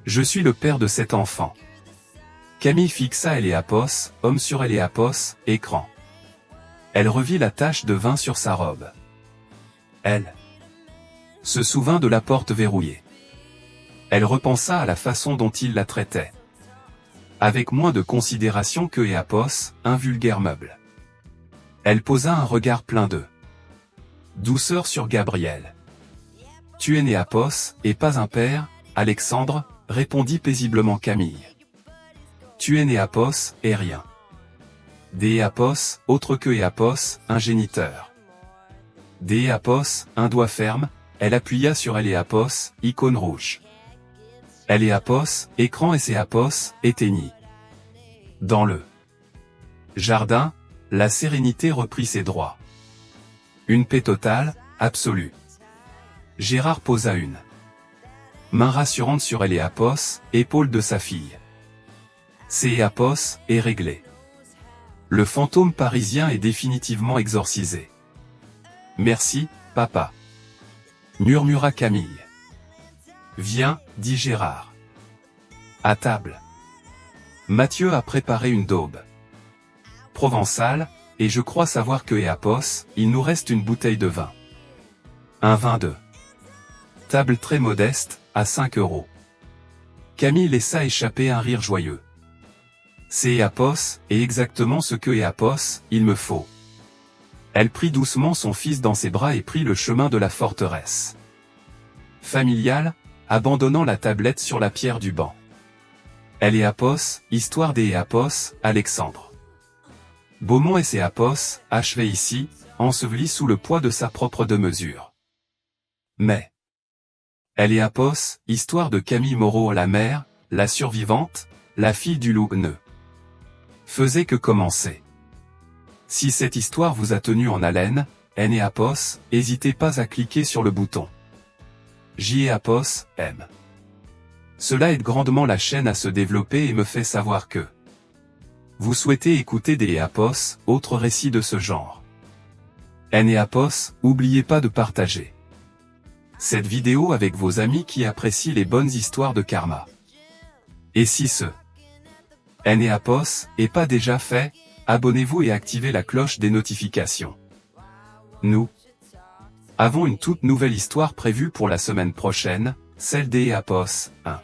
Je suis le père de cet enfant. Camille fixa Apos, homme sur Apos, écran. Elle revit la tache de vin sur sa robe. Elle se souvint de la porte verrouillée. Elle repensa à la façon dont il la traitait. Avec moins de considération que Apos, un vulgaire meuble. Elle posa un regard plein de douceur sur Gabriel. Tu Apos, et pas un père, Alexandre, répondit paisiblement Camille. Tu Apos, et rien. Des Apos, autre que Apos, un géniteur. Des Apos, un doigt ferme, elle appuya sur Apos, icône rouge. Apos, écran et Apos, éteignit. Dans le jardin, la sérénité reprit ses droits. Une paix totale, absolue. Gérard posa une main rassurante sur Apos, épaule de sa fille. Apos, est réglé. Le fantôme parisien est définitivement exorcisé. Merci, papa. Murmura Camille. Viens, dit Gérard. À table. Mathieu a préparé une daube provençale, et je crois savoir que Apos, il nous reste une bouteille de vin. Un vin de table très modeste, à 5 €. Camille laissa échapper un rire joyeux. Apos, est exactement ce que Apos, il me faut. Elle prit doucement son fils dans ses bras et prit le chemin de la forteresse familiale, abandonnant la tablette sur la pierre du banc. Apos, histoire des Apos, Alexandre. Beaumont et Apos, achevé ici, enseveli sous le poids de sa propre démesure. Mais Apos, histoire de Camille Moreau la mère, la survivante, la fille du loup ne faisait que commencer. Si cette histoire vous a tenu en haleine, Apos, n'hésitez pas à cliquer sur le bouton Apos, aime. Cela aide grandement la chaîne à se développer et me fait savoir que vous souhaitez écouter des Apos, autres récits de ce genre. Apos, n'oubliez pas de partager cette vidéo avec vos amis qui apprécient les bonnes histoires de karma. Et si ce Apos n'est pas déjà fait, abonnez-vous et activez la cloche des notifications. Nous avons une toute nouvelle histoire prévue pour la semaine prochaine, celle des Apos 1.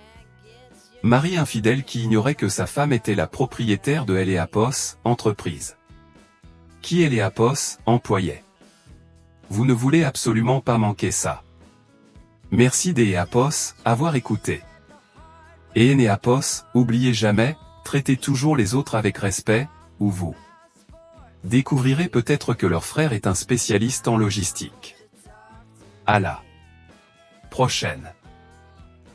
Mari infidèle qui ignorait que sa femme était la propriétaire de Apos, entreprise qui Apos employait. Vous ne voulez absolument pas manquer ça. Merci des Apos, avoir écouté. Et Apos, oubliez jamais, traitez toujours les autres avec respect, ou vous découvrirez peut-être que leur frère est un spécialiste en logistique. À la prochaine.